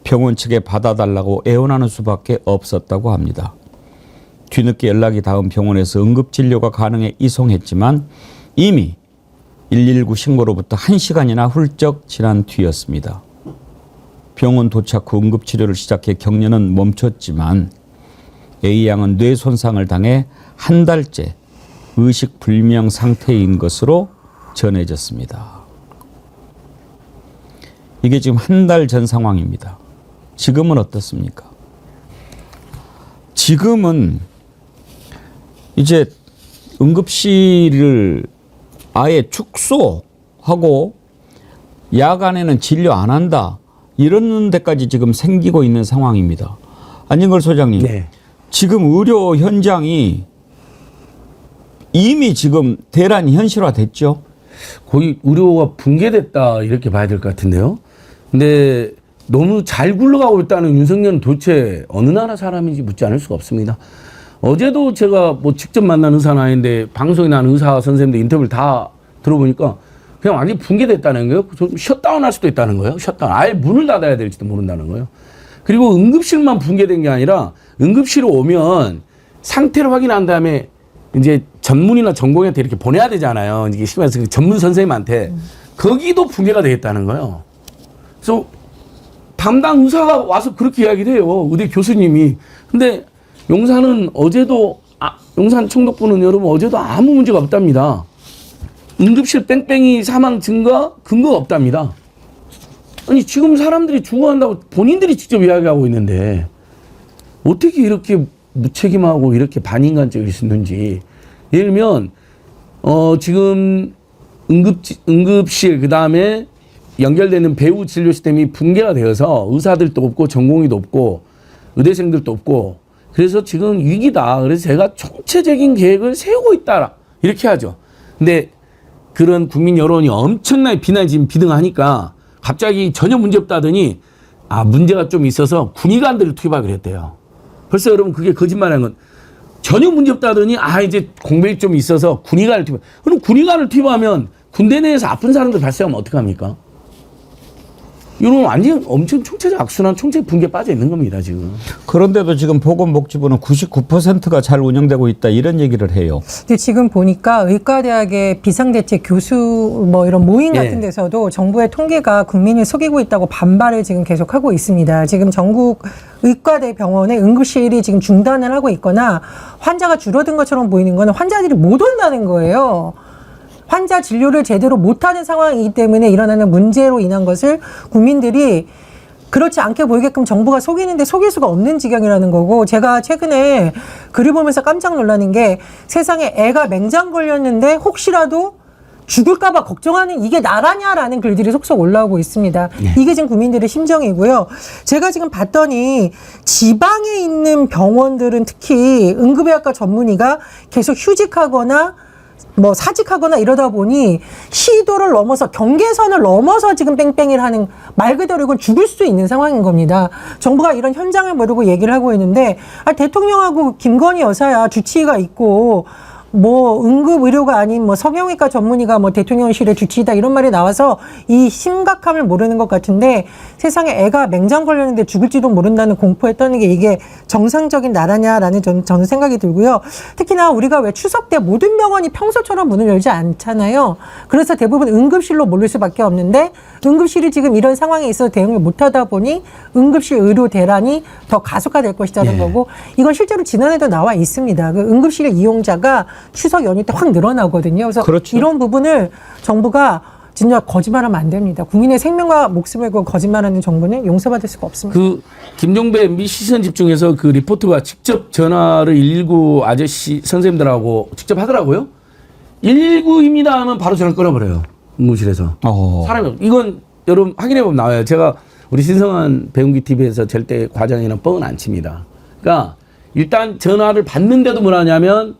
병원 측에 받아달라고 애원하는 수밖에 없었다고 합니다. 뒤늦게 연락이 닿은 병원에서 응급진료가 가능해 이송했지만 이미 119 신고로부터 1시간이나 훌쩍 지난 뒤였습니다. 병원 도착 후 응급치료를 시작해 경련은 멈췄지만 A양은 뇌 손상을 당해 한 달째 의식불명 상태인 것으로 전해졌습니다. 이게 지금 한 달 전 상황입니다. 지금은 어떻습니까? 지금은 이제 응급실을 아예 축소하고 야간에는 진료 안 한다. 이런 데까지 지금 생기고 있는 상황입니다. 안진걸 소장님, 네. 지금 의료 현장이 이미 지금 대란이 현실화됐죠? 거의 의료가 붕괴됐다 이렇게 봐야 될 것 같은데요. 근데 너무 잘 굴러가고 있다는 윤석열은 도대체 어느 나라 사람인지 묻지 않을 수가 없습니다. 어제도 제가 뭐 직접 만난 의사는 아닌데 방송에 나는 의사 선생님들 인터뷰를 다 들어보니까 그냥 완전히 붕괴됐다는 거예요. 좀 셧다운 할 수도 있다는 거예요. 셧다운. 아예 문을 닫아야 될지도 모른다는 거예요. 그리고 응급실만 붕괴된 게 아니라 응급실에 오면 상태를 확인한 다음에 이제 전문의나 전공의한테 이렇게 보내야 되잖아요. 이게 쉽게 말해서 전문 선생님한테. 거기도 붕괴가 되겠다는 거예요. 그래서 담당 의사가 와서 그렇게 이야기를 해요. 의대 교수님이. 근데 용산은 어제도, 용산 총독부는 여러분 어제도 아무 문제가 없답니다. 응급실 뺑뺑이 사망 증거, 근거가 없답니다. 아니, 지금 사람들이 죽어간다고 본인들이 직접 이야기하고 있는데 어떻게 이렇게 무책임하고 이렇게 반인간적일 수 있는지. 예를 들면, 지금 응급실, 그 다음에 연결되는 배후 진료 시스템이 붕괴가 되어서 의사들도 없고 전공의도 없고 의대생들도 없고 그래서 지금 위기다. 그래서 제가 총체적인 계획을 세우고 있다. 이렇게 하죠. 근데 그런 국민 여론이 엄청나게 비난이 지금 비등하니까 갑자기 전혀 문제 없다더니 문제가 좀 있어서 군의관들을 투입하기로 했대요. 벌써 여러분 그게 거짓말하는 건 전혀 문제 없다더니 이제 공백이 좀 있어서 군의관을 투입. 그럼 군의관을 투입하면 군대 내에서 아픈 사람들 발생하면 어떡합니까? 이런 완전 엄청 총체적 악순환, 총체적 붕괴 빠져 있는 겁니다, 지금. 그런데도 지금 보건복지부는 99%가 잘 운영되고 있다 이런 얘기를 해요. 근데 지금 보니까 의과대학의 비상대책 교수 뭐 이런 모임 같은 데서도 정부의 통계가 국민을 속이고 있다고 반발을 지금 계속하고 있습니다. 지금 전국 의과대 병원의 응급실이 지금 중단을 하고 있거나 환자가 줄어든 것처럼 보이는 거는 환자들이 못 온다는 거예요. 환자 진료를 제대로 못하는 상황이기 때문에 일어나는 문제로 인한 것을 국민들이 그렇지 않게 보이게끔 정부가 속이는데 속일 수가 없는 지경이라는 거고, 제가 최근에 글을 보면서 깜짝 놀라는 게 세상에 애가 맹장 걸렸는데 혹시라도 죽을까봐 걱정하는 이게 나라냐라는 글들이 속속 올라오고 있습니다. 이게 지금 국민들의 심정이고요. 제가 지금 봤더니 지방에 있는 병원들은 특히 응급의학과 전문의가 계속 휴직하거나 뭐 사직하거나 이러다 보니 시도를 넘어서 경계선을 넘어서 지금 뺑뺑이를 하는, 말 그대로 이건 죽을 수 있는 상황인 겁니다. 정부가 이런 현장을 모르고 얘기를 하고 있는데 대통령하고 김건희 여사야 주치의가 있고 뭐 응급 의료가 아닌 뭐 성형외과 전문의가 뭐 대통령실의 주치의다 이런 말이 나와서 이 심각함을 모르는 것 같은데 세상에 애가 맹장 걸렸는데 죽을지도 모른다는 공포에 떠는 게 이게 정상적인 나라냐라는 저는 생각이 들고요. 특히나 우리가 왜 추석 때 모든 병원이 평소처럼 문을 열지 않잖아요. 그래서 대부분 응급실로 몰릴 수밖에 없는데 응급실이 지금 이런 상황에 있어서 대응을 못하다 보니 응급실 의료 대란이 더 가속화될 것이라는 거고 이건 실제로 지난해도 나와 있습니다. 그 응급실 이용자가 추석 연휴 때 확 늘어나거든요. 그래서 그렇죠. 이런 부분을 정부가 진짜 거짓말하면 안 됩니다. 국민의 생명과 목숨을 걸고 거짓말하는 정부는 용서받을 수가 없습니다. 그 김종배 MB 시선 집중해서 그 리포터가 직접 전화를 119 아저씨 선생님들하고 직접 하더라고요. 119입니다 하면 바로 전화 끊어버려요. 응급실에서. 사람이 없. 이건 여러분 확인해보면 나와요. 제가 우리 신성한 배웅기 TV에서 절대 과장이나 뻥은 안 칩니다. 그러니까 일단 전화를 받는데도 뭘 하냐면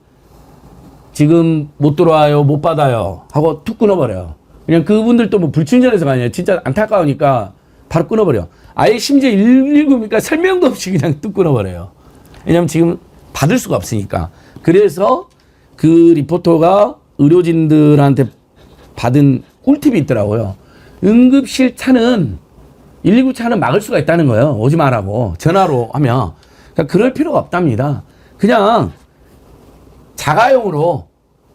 지금 못 들어와요, 못 받아요 하고 툭 끊어버려요. 그냥 그분들도 뭐 불친절해서가 아니에요. 진짜 안타까우니까 바로 끊어버려. 아예 심지어 119니까 설명도 없이 그냥 뚝 끊어버려요. 왜냐면 지금 받을 수가 없으니까. 그래서 그 리포터가 의료진들한테 받은 꿀팁이 있더라고요. 응급실 차는 119 차는 막을 수가 있다는 거예요. 오지 말라고 전화로 하면. 그러니까 그럴 필요가 없답니다. 그냥 자가용으로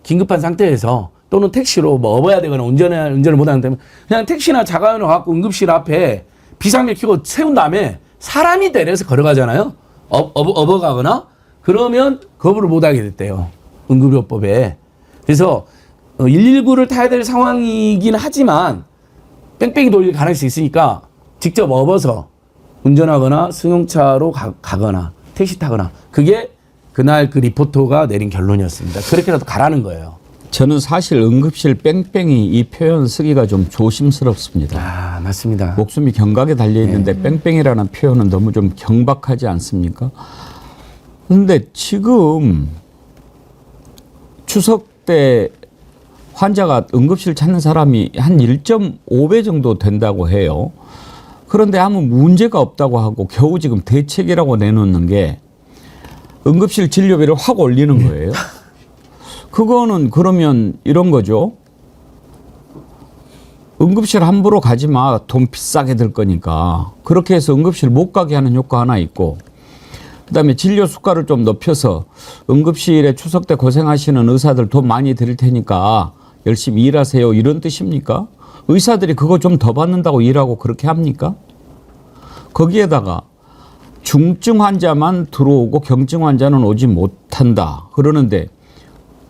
긴급한 상태에서 또는 택시로 뭐 업어야 되거나 운전을 못하는 그냥 택시나 자가용으로 갖고 응급실 앞에 비상벨 켜고 세운 다음에 사람이 내려서 걸어가잖아요. 업어가거나 그러면 거부를 못하게 됐대요. 응급요법에. 그래서 119를 타야 될 상황이긴 하지만 뺑뺑이 돌릴 가능성이 있으니까 직접 업어서 운전하거나 승용차로 가거나 택시 타거나 그게 그날 그 리포터가 내린 결론이었습니다. 그렇게라도 가라는 거예요. 저는 사실 응급실 뺑뺑이 이 표현 쓰기가 좀 조심스럽습니다. 아, 맞습니다. 목숨이 경각에 달려 있는데 뺑뺑이라는 표현은 너무 좀 경박하지 않습니까? 그런데 지금 추석 때 환자가 응급실 찾는 사람이 한 1.5배 정도 된다고 해요. 그런데 아무 문제가 없다고 하고 겨우 지금 대책이라고 내놓는 게 응급실 진료비를 확 올리는 거예요. 그거는 그러면 이런 거죠. 응급실 함부로 가지 마. 돈 비싸게 들 거니까. 그렇게 해서 응급실 못 가게 하는 효과 하나 있고 그다음에 진료 수가를 좀 높여서 응급실에 추석 때 고생하시는 의사들 돈 많이 드릴 테니까 열심히 일하세요. 이런 뜻입니까? 의사들이 그거 좀 더 받는다고 일하고 그렇게 합니까? 거기에다가 중증 환자만 들어오고 경증 환자는 오지 못한다. 그러는데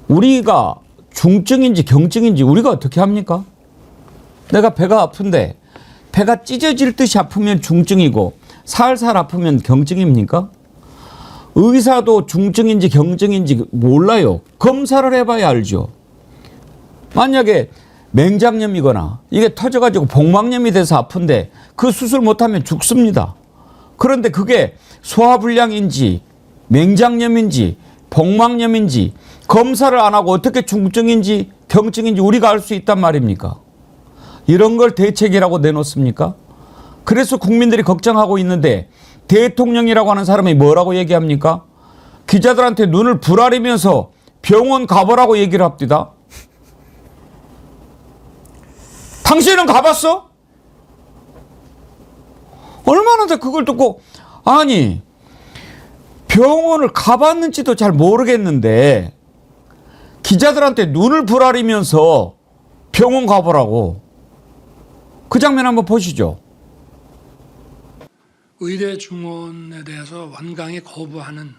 우리가 중증인지 경증인지 우리가 어떻게 합니까? 내가 배가 아픈데 배가 찢어질 듯이 아프면 중증이고 살살 아프면 경증입니까? 의사도 중증인지 경증인지 몰라요. 검사를 해봐야 알죠. 만약에 맹장염이거나 이게 터져가지고 복막염이 돼서 아픈데 그 수술 못하면 죽습니다. 그런데 그게 소화불량인지 맹장염인지 복막염인지 검사를 안 하고 어떻게 중증인지 경증인지 우리가 알 수 있단 말입니까? 이런 걸 대책이라고 내놓습니까? 그래서 국민들이 걱정하고 있는데 대통령이라고 하는 사람이 뭐라고 얘기합니까? 기자들한테 눈을 부라리면서 병원 가보라고 얘기를 합니다. 당신은 가봤어? 얼마나 돼 그걸 듣고 아니 병원을 가봤는지도 잘 모르겠는데 기자들한테 눈을 부라리면서 병원 가보라고. 그 장면 한번 보시죠. 의대 중원에 대해서 완강히 거부하는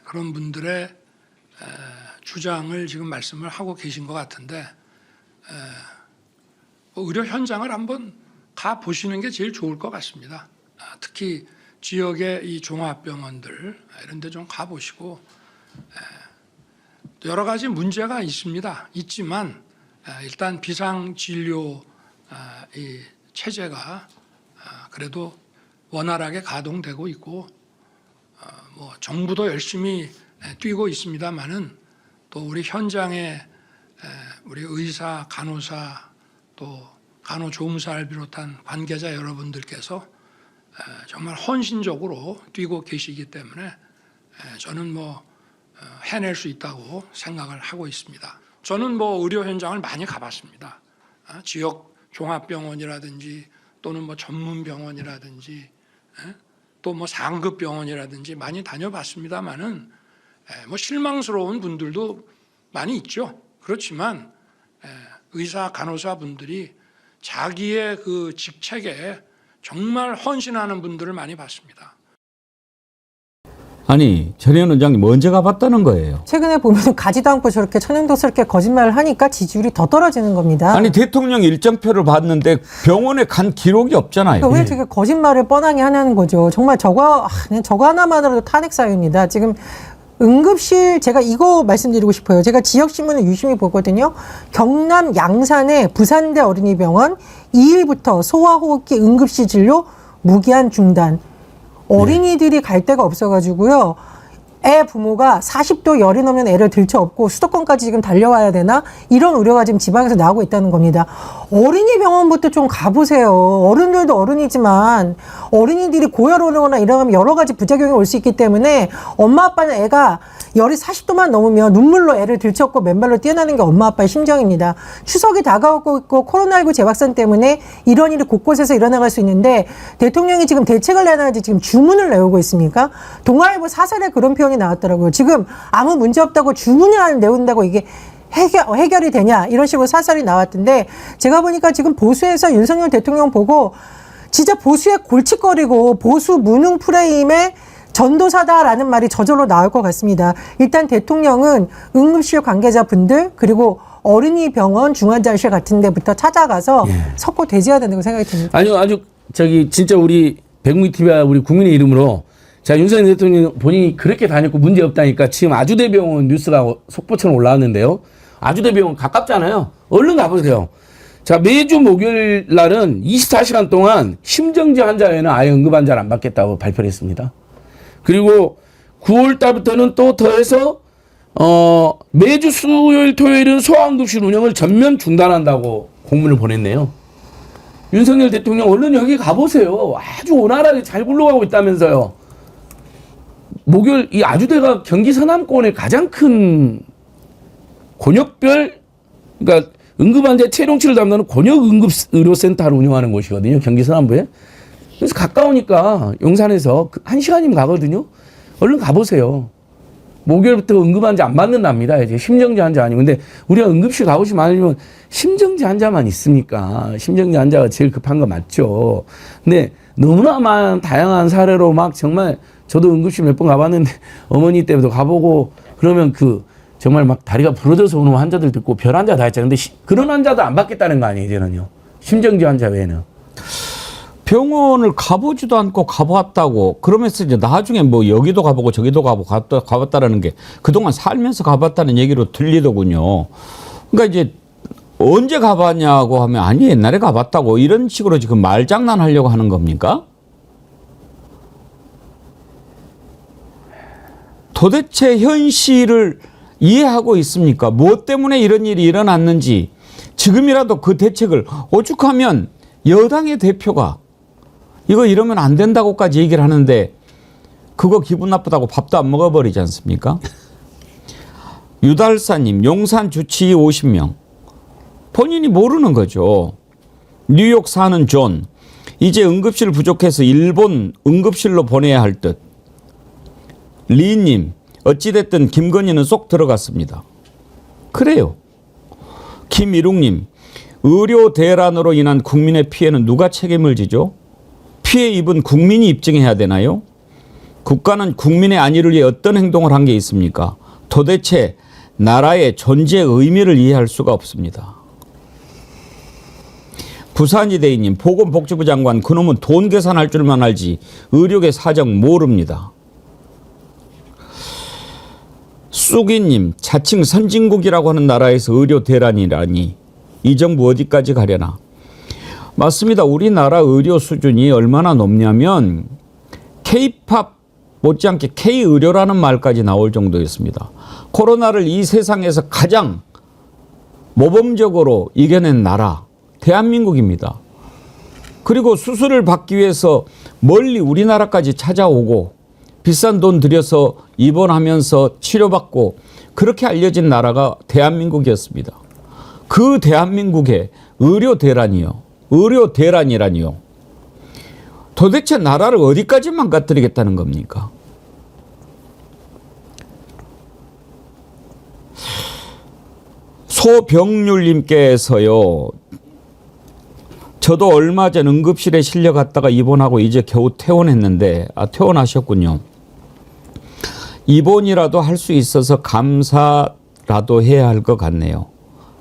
그런 분들의 주장을 지금 말씀을 하고 계신 것 같은데 의료 현장을 한번 가 보시는 게 제일 좋을 것 같습니다. 특히 지역의 이 종합병원들 이런 데 좀 가보시고 여러 가지 문제가 있지만 일단 비상진료 이 체제가 그래도 원활하게 가동되고 있고 뭐 정부도 열심히 뛰고 있습니다만은 또 우리 현장에 우리 의사, 간호사 또 간호조무사를 비롯한 관계자 여러분들께서 정말 헌신적으로 뛰고 계시기 때문에 저는 뭐 해낼 수 있다고 생각을 하고 있습니다. 저는 뭐 의료 현장을 많이 가봤습니다. 지역 종합병원이라든지 또는 뭐 전문병원이라든지 또 뭐 상급 병원이라든지 많이 다녀봤습니다만은 뭐 실망스러운 분들도 많이 있죠. 그렇지만 의사 간호사 분들이 자기의 그 직책에 정말 헌신하는 분들을 많이 봤습니다. 아니 전혜연 원장님 언제 가봤다는 거예요? 최근에 보면 가지도 않고 저렇게 천연덕스럽게 거짓말을 하니까 지지율이 더 떨어지는 겁니다. 아니 대통령 일정표를 봤는데 병원에 간 기록이 없잖아요. 그러니까 왜 저게 거짓말을 뻔하게 하냐는 거죠. 정말 저거 하나만으로도 탄핵 사유입니다. 지금 응급실 제가 이거 말씀드리고 싶어요. 제가 지역신문을 유심히 보거든요. 경남 양산의 부산대 어린이병원 2일부터 소아호흡기 응급실 진료 무기한 중단. 어린이들이 갈 데가 없어가지고요. 애 부모가 40도 열이 넘는 애를 들쳐업고 수도권까지 지금 달려와야 되나? 이런 우려가 지금 지방에서 나오고 있다는 겁니다. 어린이 병원부터 좀 가보세요. 어른들도 어른이지만 어린이들이 고열 오거나 이러면 여러 가지 부작용이 올 수 있기 때문에 엄마 아빠는 애가 열이 40도만 넘으면 눈물로 애를 들쳐업고 맨발로 뛰어나는 게 엄마 아빠의 심정입니다. 추석이 다가오고 있고 코로나19 재확산 때문에 이런 일이 곳곳에서 일어나갈 수 있는데 대통령이 지금 대책을 내놔야지 지금 주문을 내오고 있습니까? 동아일보 사설에 그런 표현이 나왔더라고요. 지금 아무 문제 없다고 주문을 내온다고 이게 해결이 되냐 이런 식으로 사설이 나왔던데 제가 보니까 지금 보수에서 윤석열 대통령 보고 진짜 보수의 골칫거리고 보수 무능 프레임의 전도사다라는 말이 저절로 나올 것 같습니다. 일단 대통령은 응급실 관계자분들 그리고 어린이 병원 중환자실 같은 데부터 찾아가서 석고 대지해야 된다고 생각이 듭니다. 아주 진짜 우리 백무TV와 우리 국민의 이름으로 자, 윤석열 대통령 본인이 그렇게 다녔고 문제 없다니까 지금 아주대병원 뉴스가 속보처럼 올라왔는데요. 아주대병원 가깝잖아요. 얼른 가보세요. 자, 매주 목요일 날은 24시간 동안 심정지 환자 외에는 아예 응급 환자를 안 받겠다고 발표를 했습니다. 그리고 9월 달부터는 또 더해서 매주 수요일 토요일은 소아응급실 운영을 전면 중단한다고 공문을 보냈네요. 윤석열 대통령 얼른 여기 가보세요. 아주 원활하게 잘 굴러가고 있다면서요. 목요일 이 아주대가 경기 서남권의 가장 큰 권역별 그러니까 응급환자 체력치를 담당하는 권역응급의료센터를 운영하는 곳이거든요. 경기 서남부에. 그래서 가까우니까 용산에서 1시간이면 가거든요. 얼른 가보세요. 목요일부터 응급환자 안 받는답니다. 이제 심정지 환자 아니고. 근데 우리가 응급실 가보시면 알면 심정지 환자만 있습니까? 심정지 환자가 제일 급한 거 맞죠. 근데 너무나 다양한 사례로 막 정말 저도 응급실 몇 번 가봤는데 어머니 때부터 가보고 그러면 정말 막 다리가 부러져서 오는 환자들도 있고 별 환자 다 했잖아요. 근데 그런 환자도 안 받겠다는 거 아니에요, 이제는요. 심정지 환자 외에는. 병원을 가보지도 않고 가봤다고 그러면서 이제 나중에 뭐 여기도 가보고 저기도 가봤다라는 게 그동안 살면서 가봤다는 얘기로 들리더군요. 그러니까 이제 언제 가봤냐고 하면 아니 옛날에 가봤다고 이런 식으로 지금 말장난하려고 하는 겁니까? 도대체 현실을 이해하고 있습니까? 무엇 때문에 이런 일이 일어났는지 지금이라도 그 대책을 오죽하면 여당의 대표가 이거 이러면 안 된다고까지 얘기를 하는데 그거 기분 나쁘다고 밥도 안 먹어버리지 않습니까? 유달사님 용산 주치의 50명 본인이 모르는 거죠. 뉴욕 사는 존 이제 응급실 부족해서 일본 응급실로 보내야 할 듯. 리님 어찌됐든 김건희는 쏙 들어갔습니다. 그래요. 김일웅님 의료 대란으로 인한 국민의 피해는 누가 책임을 지죠? 피해 입은 국민이 입증해야 되나요? 국가는 국민의 안위를 위해 어떤 행동을 한 게 있습니까? 도대체 나라의 존재의 의미를 이해할 수가 없습니다. 부산이대인님 보건복지부 장관 그놈은 돈 계산할 줄만 알지 의료계 사정 모릅니다. 쑥이님 자칭 선진국이라고 하는 나라에서 의료 대란이라니 이 정부 어디까지 가려나. 맞습니다. 우리나라 의료 수준이 얼마나 높냐면 K-팝 못지않게 K-의료라는 말까지 나올 정도였습니다. 코로나를 이 세상에서 가장 모범적으로 이겨낸 나라 대한민국입니다. 그리고 수술을 받기 위해서 멀리 우리나라까지 찾아오고 비싼 돈 들여서 입원하면서 치료받고 그렇게 알려진 나라가 대한민국이었습니다. 그 대한민국의 의료 대란이요. 의료 대란이라니요. 도대체 나라를 어디까지 망가뜨리겠다는 겁니까? 소병률님께서요. 저도 얼마 전 응급실에 실려갔다가 입원하고 이제 겨우 퇴원했는데 퇴원하셨군요. 입원이라도 할 수 있어서 감사라도 해야 할 것 같네요.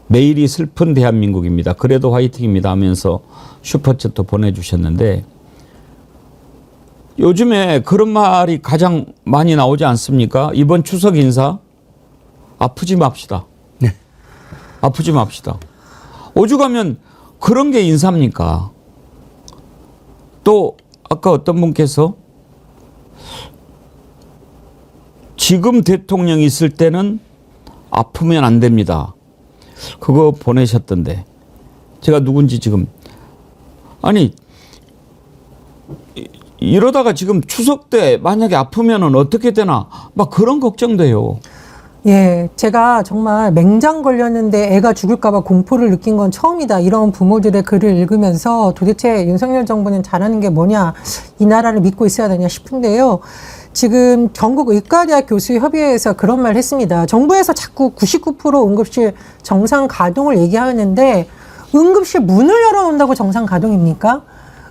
매일이 슬픈 대한민국입니다. 그래도 화이팅입니다 하면서 슈퍼챗도 보내주셨는데 요즘에 그런 말이 가장 많이 나오지 않습니까? 이번 추석 인사 아프지 맙시다. 네. 아프지 맙시다. 오죽하면 그런 게 인사입니까? 또 아까 어떤 분께서 지금 대통령이 있을 때는 아프면 안 됩니다. 그거 보내셨던데 제가 누군지 지금 아니 이러다가 지금 추석 때 만약에 아프면은 어떻게 되나 막 그런 걱정돼요. 예, 제가 정말 맹장 걸렸는데 애가 죽을까봐 공포를 느낀 건 처음이다. 이런 부모들의 글을 읽으면서 도대체 윤석열 정부는 잘하는 게 뭐냐, 이 나라를 믿고 있어야 되냐 싶은데요. 지금 경북의과대학 교수협의회에서 그런 말 했습니다. 정부에서 자꾸 99% 응급실 정상 가동을 얘기하는데 응급실 문을 열어놓는다고 정상 가동입니까?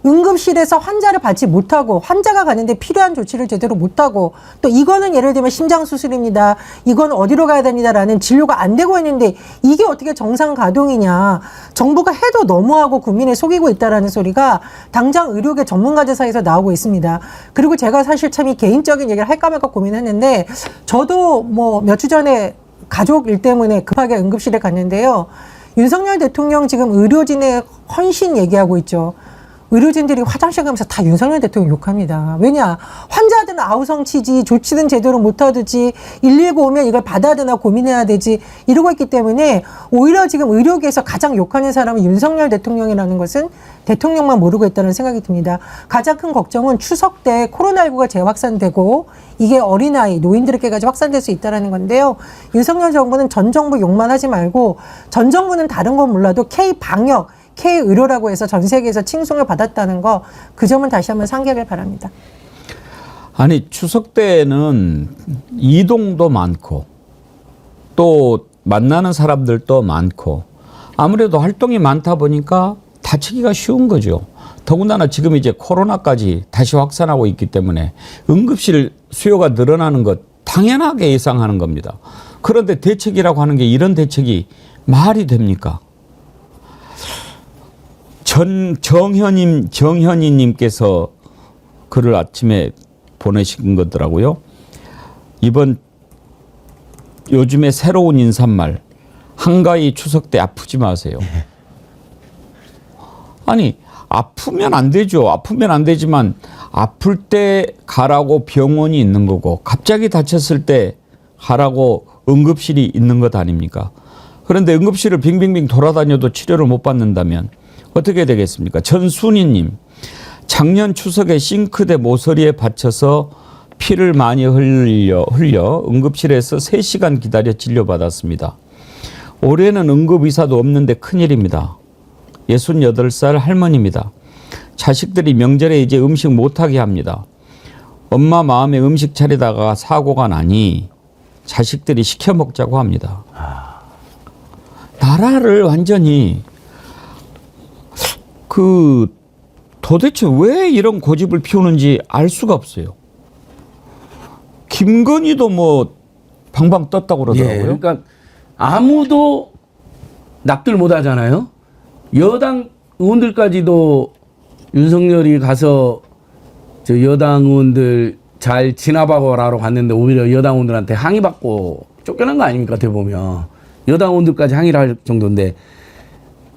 응급실에서 환자를 받지 못하고 환자가 가는데 필요한 조치를 제대로 못하고 또 이거는 예를 들면 심장수술입니다. 이건 어디로 가야 됩니다라는 진료가 안 되고 있는데 이게 어떻게 정상 가동이냐. 정부가 해도 너무하고 국민을 속이고 있다라는 소리가 당장 의료계 전문가들 사이에서 나오고 있습니다. 그리고 제가 사실 참 이 개인적인 얘기를 할까 말까 고민했는데 저도 뭐 몇 주 전에 가족 일 때문에 급하게 응급실에 갔는데요. 윤석열 대통령 지금 의료진의 헌신 얘기하고 있죠. 의료진들이 화장실 가면서 다 윤석열 대통령 욕합니다. 왜냐? 환자들은 아우성치지, 조치는 제대로 못하듯이 119 오면 이걸 받아야 되나 고민해야 되지 이러고 있기 때문에 오히려 지금 의료계에서 가장 욕하는 사람은 윤석열 대통령이라는 것은 대통령만 모르고 있다는 생각이 듭니다. 가장 큰 걱정은 추석 때 코로나19가 재확산되고 이게 어린아이, 노인들에게까지 확산될 수 있다는 건데요. 윤석열 정부는 전 정부 욕만 하지 말고 전 정부는 다른 건 몰라도 K방역, K의료라고 해서 전 세계에서 칭송을 받았다는 거, 그 점은 다시 한번 상기하길 바랍니다. 아니 추석 때는 이동도 많고 또 만나는 사람들도 많고 아무래도 활동이 많다 보니까 다치기가 쉬운 거죠. 더군다나 지금 이제 코로나까지 다시 확산하고 있기 때문에 응급실 수요가 늘어나는 것 당연하게 예상하는 겁니다. 그런데 대책이라고 하는 게 이런 대책이 말이 됩니까? 정현이님께서 글을 아침에 보내신 거더라고요. 이번 요즘에 새로운 인사말 한가히 추석 때 아프지 마세요. 아니 아프면 안 되죠. 아프면 안 되지만 아플 때 가라고 병원이 있는 거고 갑자기 다쳤을 때 가라고 응급실이 있는 것 아닙니까? 그런데 응급실을 빙빙빙 돌아다녀도 치료를 못 받는다면 어떻게 되겠습니까? 전순희님, 작년 추석에 싱크대 모서리에 받쳐서 피를 많이 흘려 응급실에서 3시간 기다려 진료받았습니다. 올해는 응급의사도 없는데 큰일입니다. 68살 할머니입니다. 자식들이 명절에 이제 음식 못하게 합니다. 엄마 마음에 음식 차리다가 사고가 나니 자식들이 시켜 먹자고 합니다. 나라를 완전히 도대체 왜 이런 고집을 피우는지 알 수가 없어요. 김건희도 뭐 방방 떴다고 그러더라고요. 예, 그러니까 아무도 납득을 못 하잖아요. 여당 의원들까지도 윤석열이 가서 저 여당 의원들 잘 지나봐라고 갔는데 오히려 여당 의원들한테 항의받고 쫓겨난 거 아닙니까? 어떻게 보면 여당 의원들까지 항의를 할 정도인데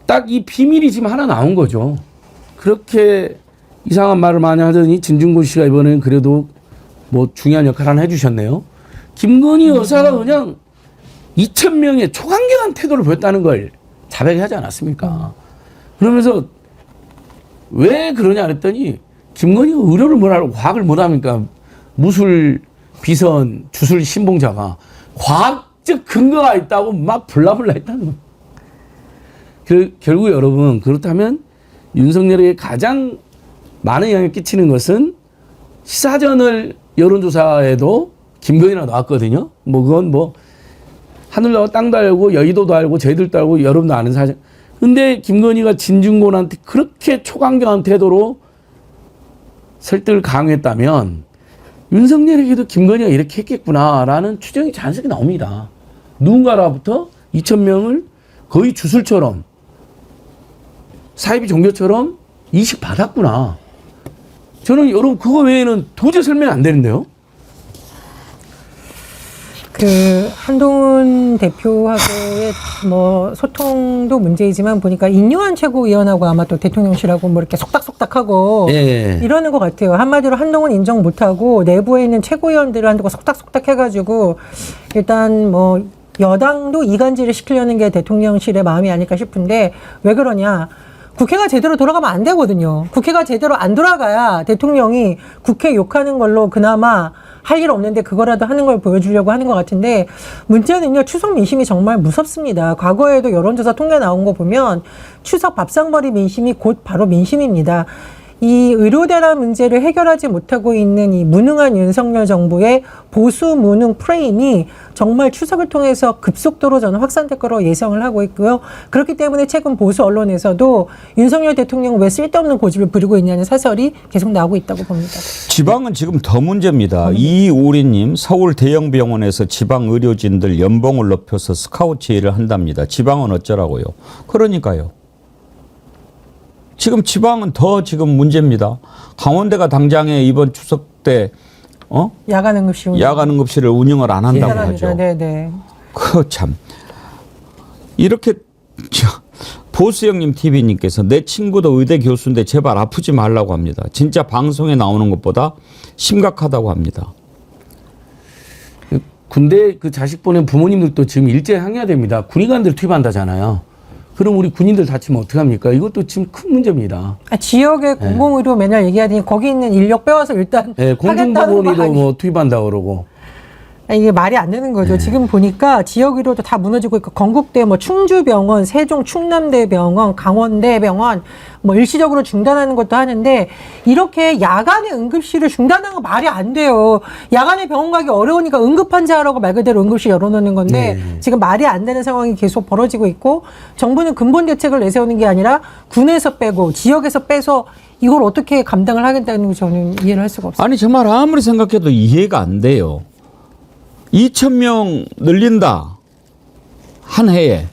딱 이 비밀이 지금 하나 나온 거죠. 그렇게 이상한 말을 많이 하더니 진중권 씨가 이번엔 그래도 뭐 중요한 역할을 하나 해주셨네요. 김건희 여사가 그냥 2,000명의 초강경한 태도를 보였다는 걸 자백하지 않았습니까? 그러면서 왜 그러냐 그랬더니 김건희가 의료를 뭘 하고 과학을 뭘 합니까? 무술 비선 주술 신봉자가 과학적 근거가 있다고 막 블라블라 했다는 거예요. 결국 여러분 그렇다면 윤석열에게 가장 많은 영향을 끼치는 것은 시사저널 여론조사에도 김건희가 나왔거든요. 뭐 그건 뭐 하늘도 알고 땅도 알고 여의도도 알고 저희들도 알고 여러분도 아는 사실. 근데 김건희가 진중권한테 그렇게 초강경한 태도로 설득을 강요했다면 윤석열에게도 김건희가 이렇게 했겠구나라는 추정이 자연스럽게 나옵니다. 누군가로부터 2,000명을 거의 주술처럼 사이비 종교처럼 이식받았구나. 저는 여러분 그거 외에는 도저히 설명이 안 되는데요. 그 한동훈 대표하고의 뭐 소통도 문제이지만 보니까 인요한 최고위원하고 아마 또 대통령실하고 뭐 이렇게 속닥속닥하고 예. 이러는 것 같아요. 한마디로 한동훈 인정 못하고 내부에 있는 최고위원들을 한두고 속닥속닥 해가지고 일단 뭐 여당도 이간질을 시키려는 게 대통령실의 마음이 아닐까 싶은데 왜 그러냐. 국회가 제대로 돌아가면 안 되거든요. 국회가 제대로 안 돌아가야 대통령이 국회 욕하는 걸로 그나마 할 일 없는데 그거라도 하는 걸 보여주려고 하는 것 같은데 문제는요. 추석 민심이 정말 무섭습니다. 과거에도 여론조사 통계 나온 거 보면 추석 밥상머리 민심이 곧 바로 민심입니다. 이 의료대란 문제를 해결하지 못하고 있는 이 무능한 윤석열 정부의 보수 무능 프레임이 정말 추석을 통해서 급속도로 저는 확산될 거로 예상을 하고 있고요. 그렇기 때문에 최근 보수 언론에서도 윤석열 대통령 왜 쓸데없는 고집을 부리고 있냐는 사설이 계속 나오고 있다고 봅니다. 지방은 지금 더 문제입니다. 이우리님, 서울 대형 병원에서 지방 의료진들 연봉을 높여서 스카우트 일을 한답니다. 지방은 어쩌라고요? 그러니까요. 지금 지방은 더 지금 문제입니다. 강원대가 당장에 이번 추석 때 야간 응급실 야간 응급실을 운영을 안 한다고 하죠. 네네. 그 참 이렇게 보수 형님 TV님께서 내 친구도 의대 교수인데 제발 아프지 말라고 합니다. 진짜 방송에 나오는 것보다 심각하다고 합니다. 군대 그 자식 보낸 부모님들도 지금 일제 항야됩니다. 군의관들 투입한다잖아요. 그럼 우리 군인들 다치면 어떡합니까? 이것도 지금 큰 문제입니다. 지역의 공공의료 맨날 얘기하더니 거기 있는 인력 빼와서 일단 공중보건의도 뭐 투입한다 그러고. 이게 말이 안 되는 거죠. 지금 보니까 지역 의료도 다 무너지고 있고 건국대 뭐 충주병원, 세종 충남대병원, 강원대병원 뭐 일시적으로 중단하는 것도 하는데 이렇게 야간에 응급실을 중단하는 거 말이 안 돼요. 야간에 병원 가기 어려우니까 응급환자라고 말 그대로 응급실 열어놓는 건데 지금 말이 안 되는 상황이 계속 벌어지고 있고 정부는 근본 대책을 내세우는 게 아니라 군에서 빼고 지역에서 빼서 이걸 어떻게 감당을 하겠다는 거 저는 이해를 할 수가 없어요. 아니 정말 아무리 생각해도 이해가 안 돼요. 2,000명 늘린다. 한 해에.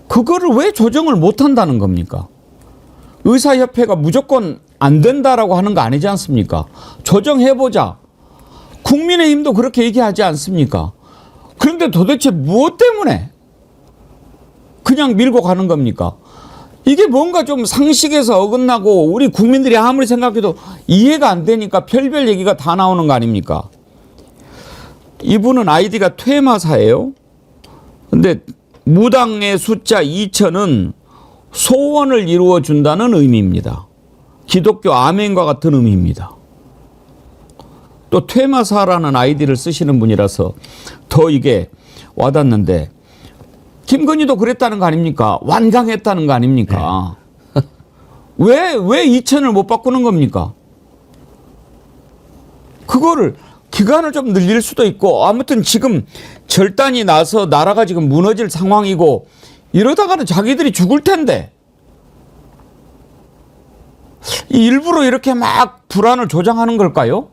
그거를 왜 조정을 못 한다는 겁니까? 의사협회가 무조건 안 된다라고 하는 거 아니지 않습니까? 조정해보자. 국민의힘도 그렇게 얘기하지 않습니까? 그런데 도대체 무엇 때문에 그냥 밀고 가는 겁니까? 이게 뭔가 좀 상식에서 어긋나고 우리 국민들이 아무리 생각해도 이해가 안 되니까 별별 얘기가 다 나오는 거 아닙니까? 이분은 아이디가 퇴마사예요. 근데 무당의 숫자 2,000은 소원을 이루어준다는 의미입니다. 기독교 아멘과 같은 의미입니다. 또 퇴마사라는 아이디를 쓰시는 분이라서 더 이게 와닿는데 김건희도 그랬다는 거 아닙니까? 완강했다는 거 아닙니까? 왜 2,000을 못 바꾸는 겁니까? 그거를 기간을 좀 늘릴 수도 있고 아무튼 지금 절단이 나서 나라가 지금 무너질 상황이고 이러다가는 자기들이 죽을 텐데 일부러 이렇게 막 불안을 조장하는 걸까요?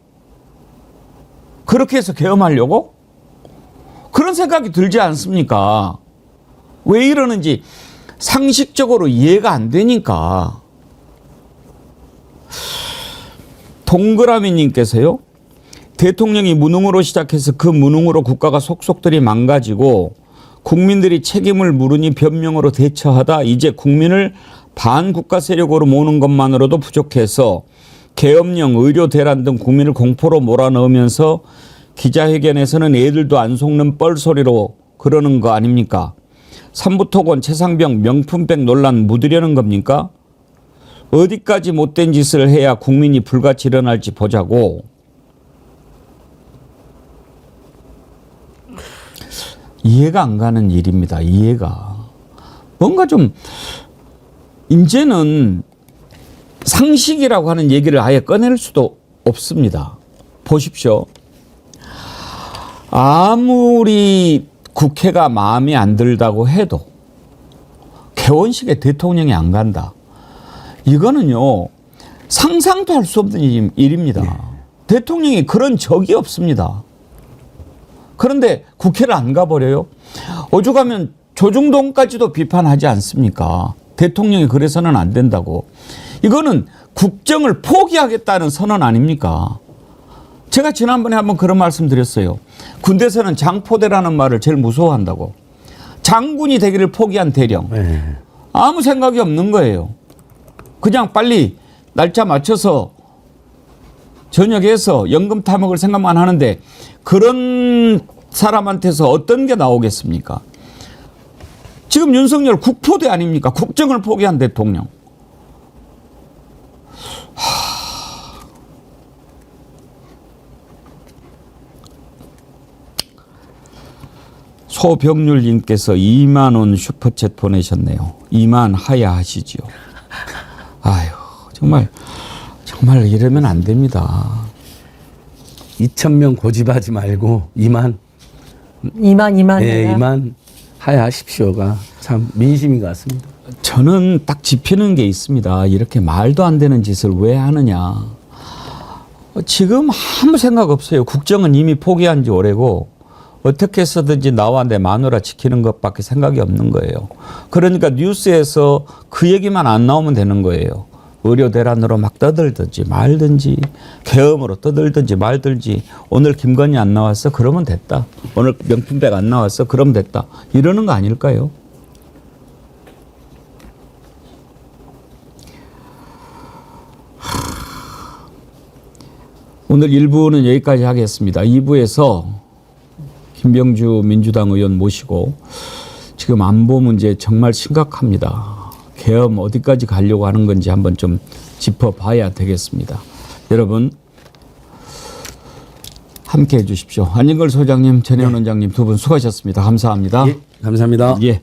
그렇게 해서 계엄하려고? 그런 생각이 들지 않습니까? 왜 이러는지 상식적으로 이해가 안 되니까. 동그라미님께서요. 대통령이 무능으로 시작해서 그 무능으로 국가가 속속들이 망가지고 국민들이 책임을 물으니 변명으로 대처하다 이제 국민을 반국가 세력으로 모는 것만으로도 부족해서 계엄령, 의료 대란 등 국민을 공포로 몰아넣으면서 기자회견에서는 애들도 안 속는 뻘소리로 그러는 거 아닙니까? 삼부토건, 최상병, 명품백 논란 묻으려는 겁니까? 어디까지 못된 짓을 해야 국민이 불같이 일어날지 보자고. 이해가 안 가는 일입니다. 이해가. 뭔가 좀 이제는 상식이라고 하는 얘기를 아예 꺼낼 수도 없습니다. 보십시오. 아무리 국회가 마음에 안 들다고 해도 개원식에 대통령이 안 간다. 이거는요, 상상도 할 수 없는 일입니다. 네. 대통령이 그런 적이 없습니다. 그런데 국회를 안 가버려요? 오죽하면 조중동까지도 비판하지 않습니까? 대통령이 그래서는 안 된다고. 이거는 국정을 포기하겠다는 선언 아닙니까? 제가 지난번에 한번 그런 말씀 드렸어요. 군대에서는 장포대라는 말을 제일 무서워한다고. 장군이 되기를 포기한 대령. 네. 아무 생각이 없는 거예요. 그냥 빨리 날짜 맞춰서 전역해서 연금 타먹을 생각만 하는데 그런 사람한테서 어떤 게 나오겠습니까? 지금 윤석열 국포대 아닙니까? 국정을 포기한 대통령. 소병률님께서 2만 원 슈퍼챗 보내셨네요. 2만 하야하시지요. 아유, 정말 이러면 안 됩니다. 2,000명 고집하지 말고 2만. 이만 네, 2만 하야하십시오가 참 민심인 것 같습니다. 저는 딱 짚히는 게 있습니다. 이렇게 말도 안 되는 짓을 왜 하느냐. 지금 아무 생각 없어요. 국정은 이미 포기한 지 오래고 어떻게 해서든지 나와 내 마누라 지키는 것밖에 생각이 없는 거예요. 그러니까 뉴스에서 그 얘기만 안 나오면 되는 거예요. 의료 대란으로 막 떠들든지 말든지 계엄으로 떠들든지 말든지 오늘 김건희 안 나왔어? 그러면 됐다. 오늘 명품백 안 나왔어? 그러면 됐다. 이러는 거 아닐까요? 오늘 1부는 여기까지 하겠습니다. 2부에서 김병주 민주당 의원 모시고 지금 안보 문제 정말 심각합니다. 계엄 어디까지 가려고 하는 건지 한번 좀 짚어봐야 되겠습니다. 여러분 함께해 주십시오. 안진걸 소장님, 전혜원 원장님 두 분 수고하셨습니다. 감사합니다. 예, 감사합니다. 예.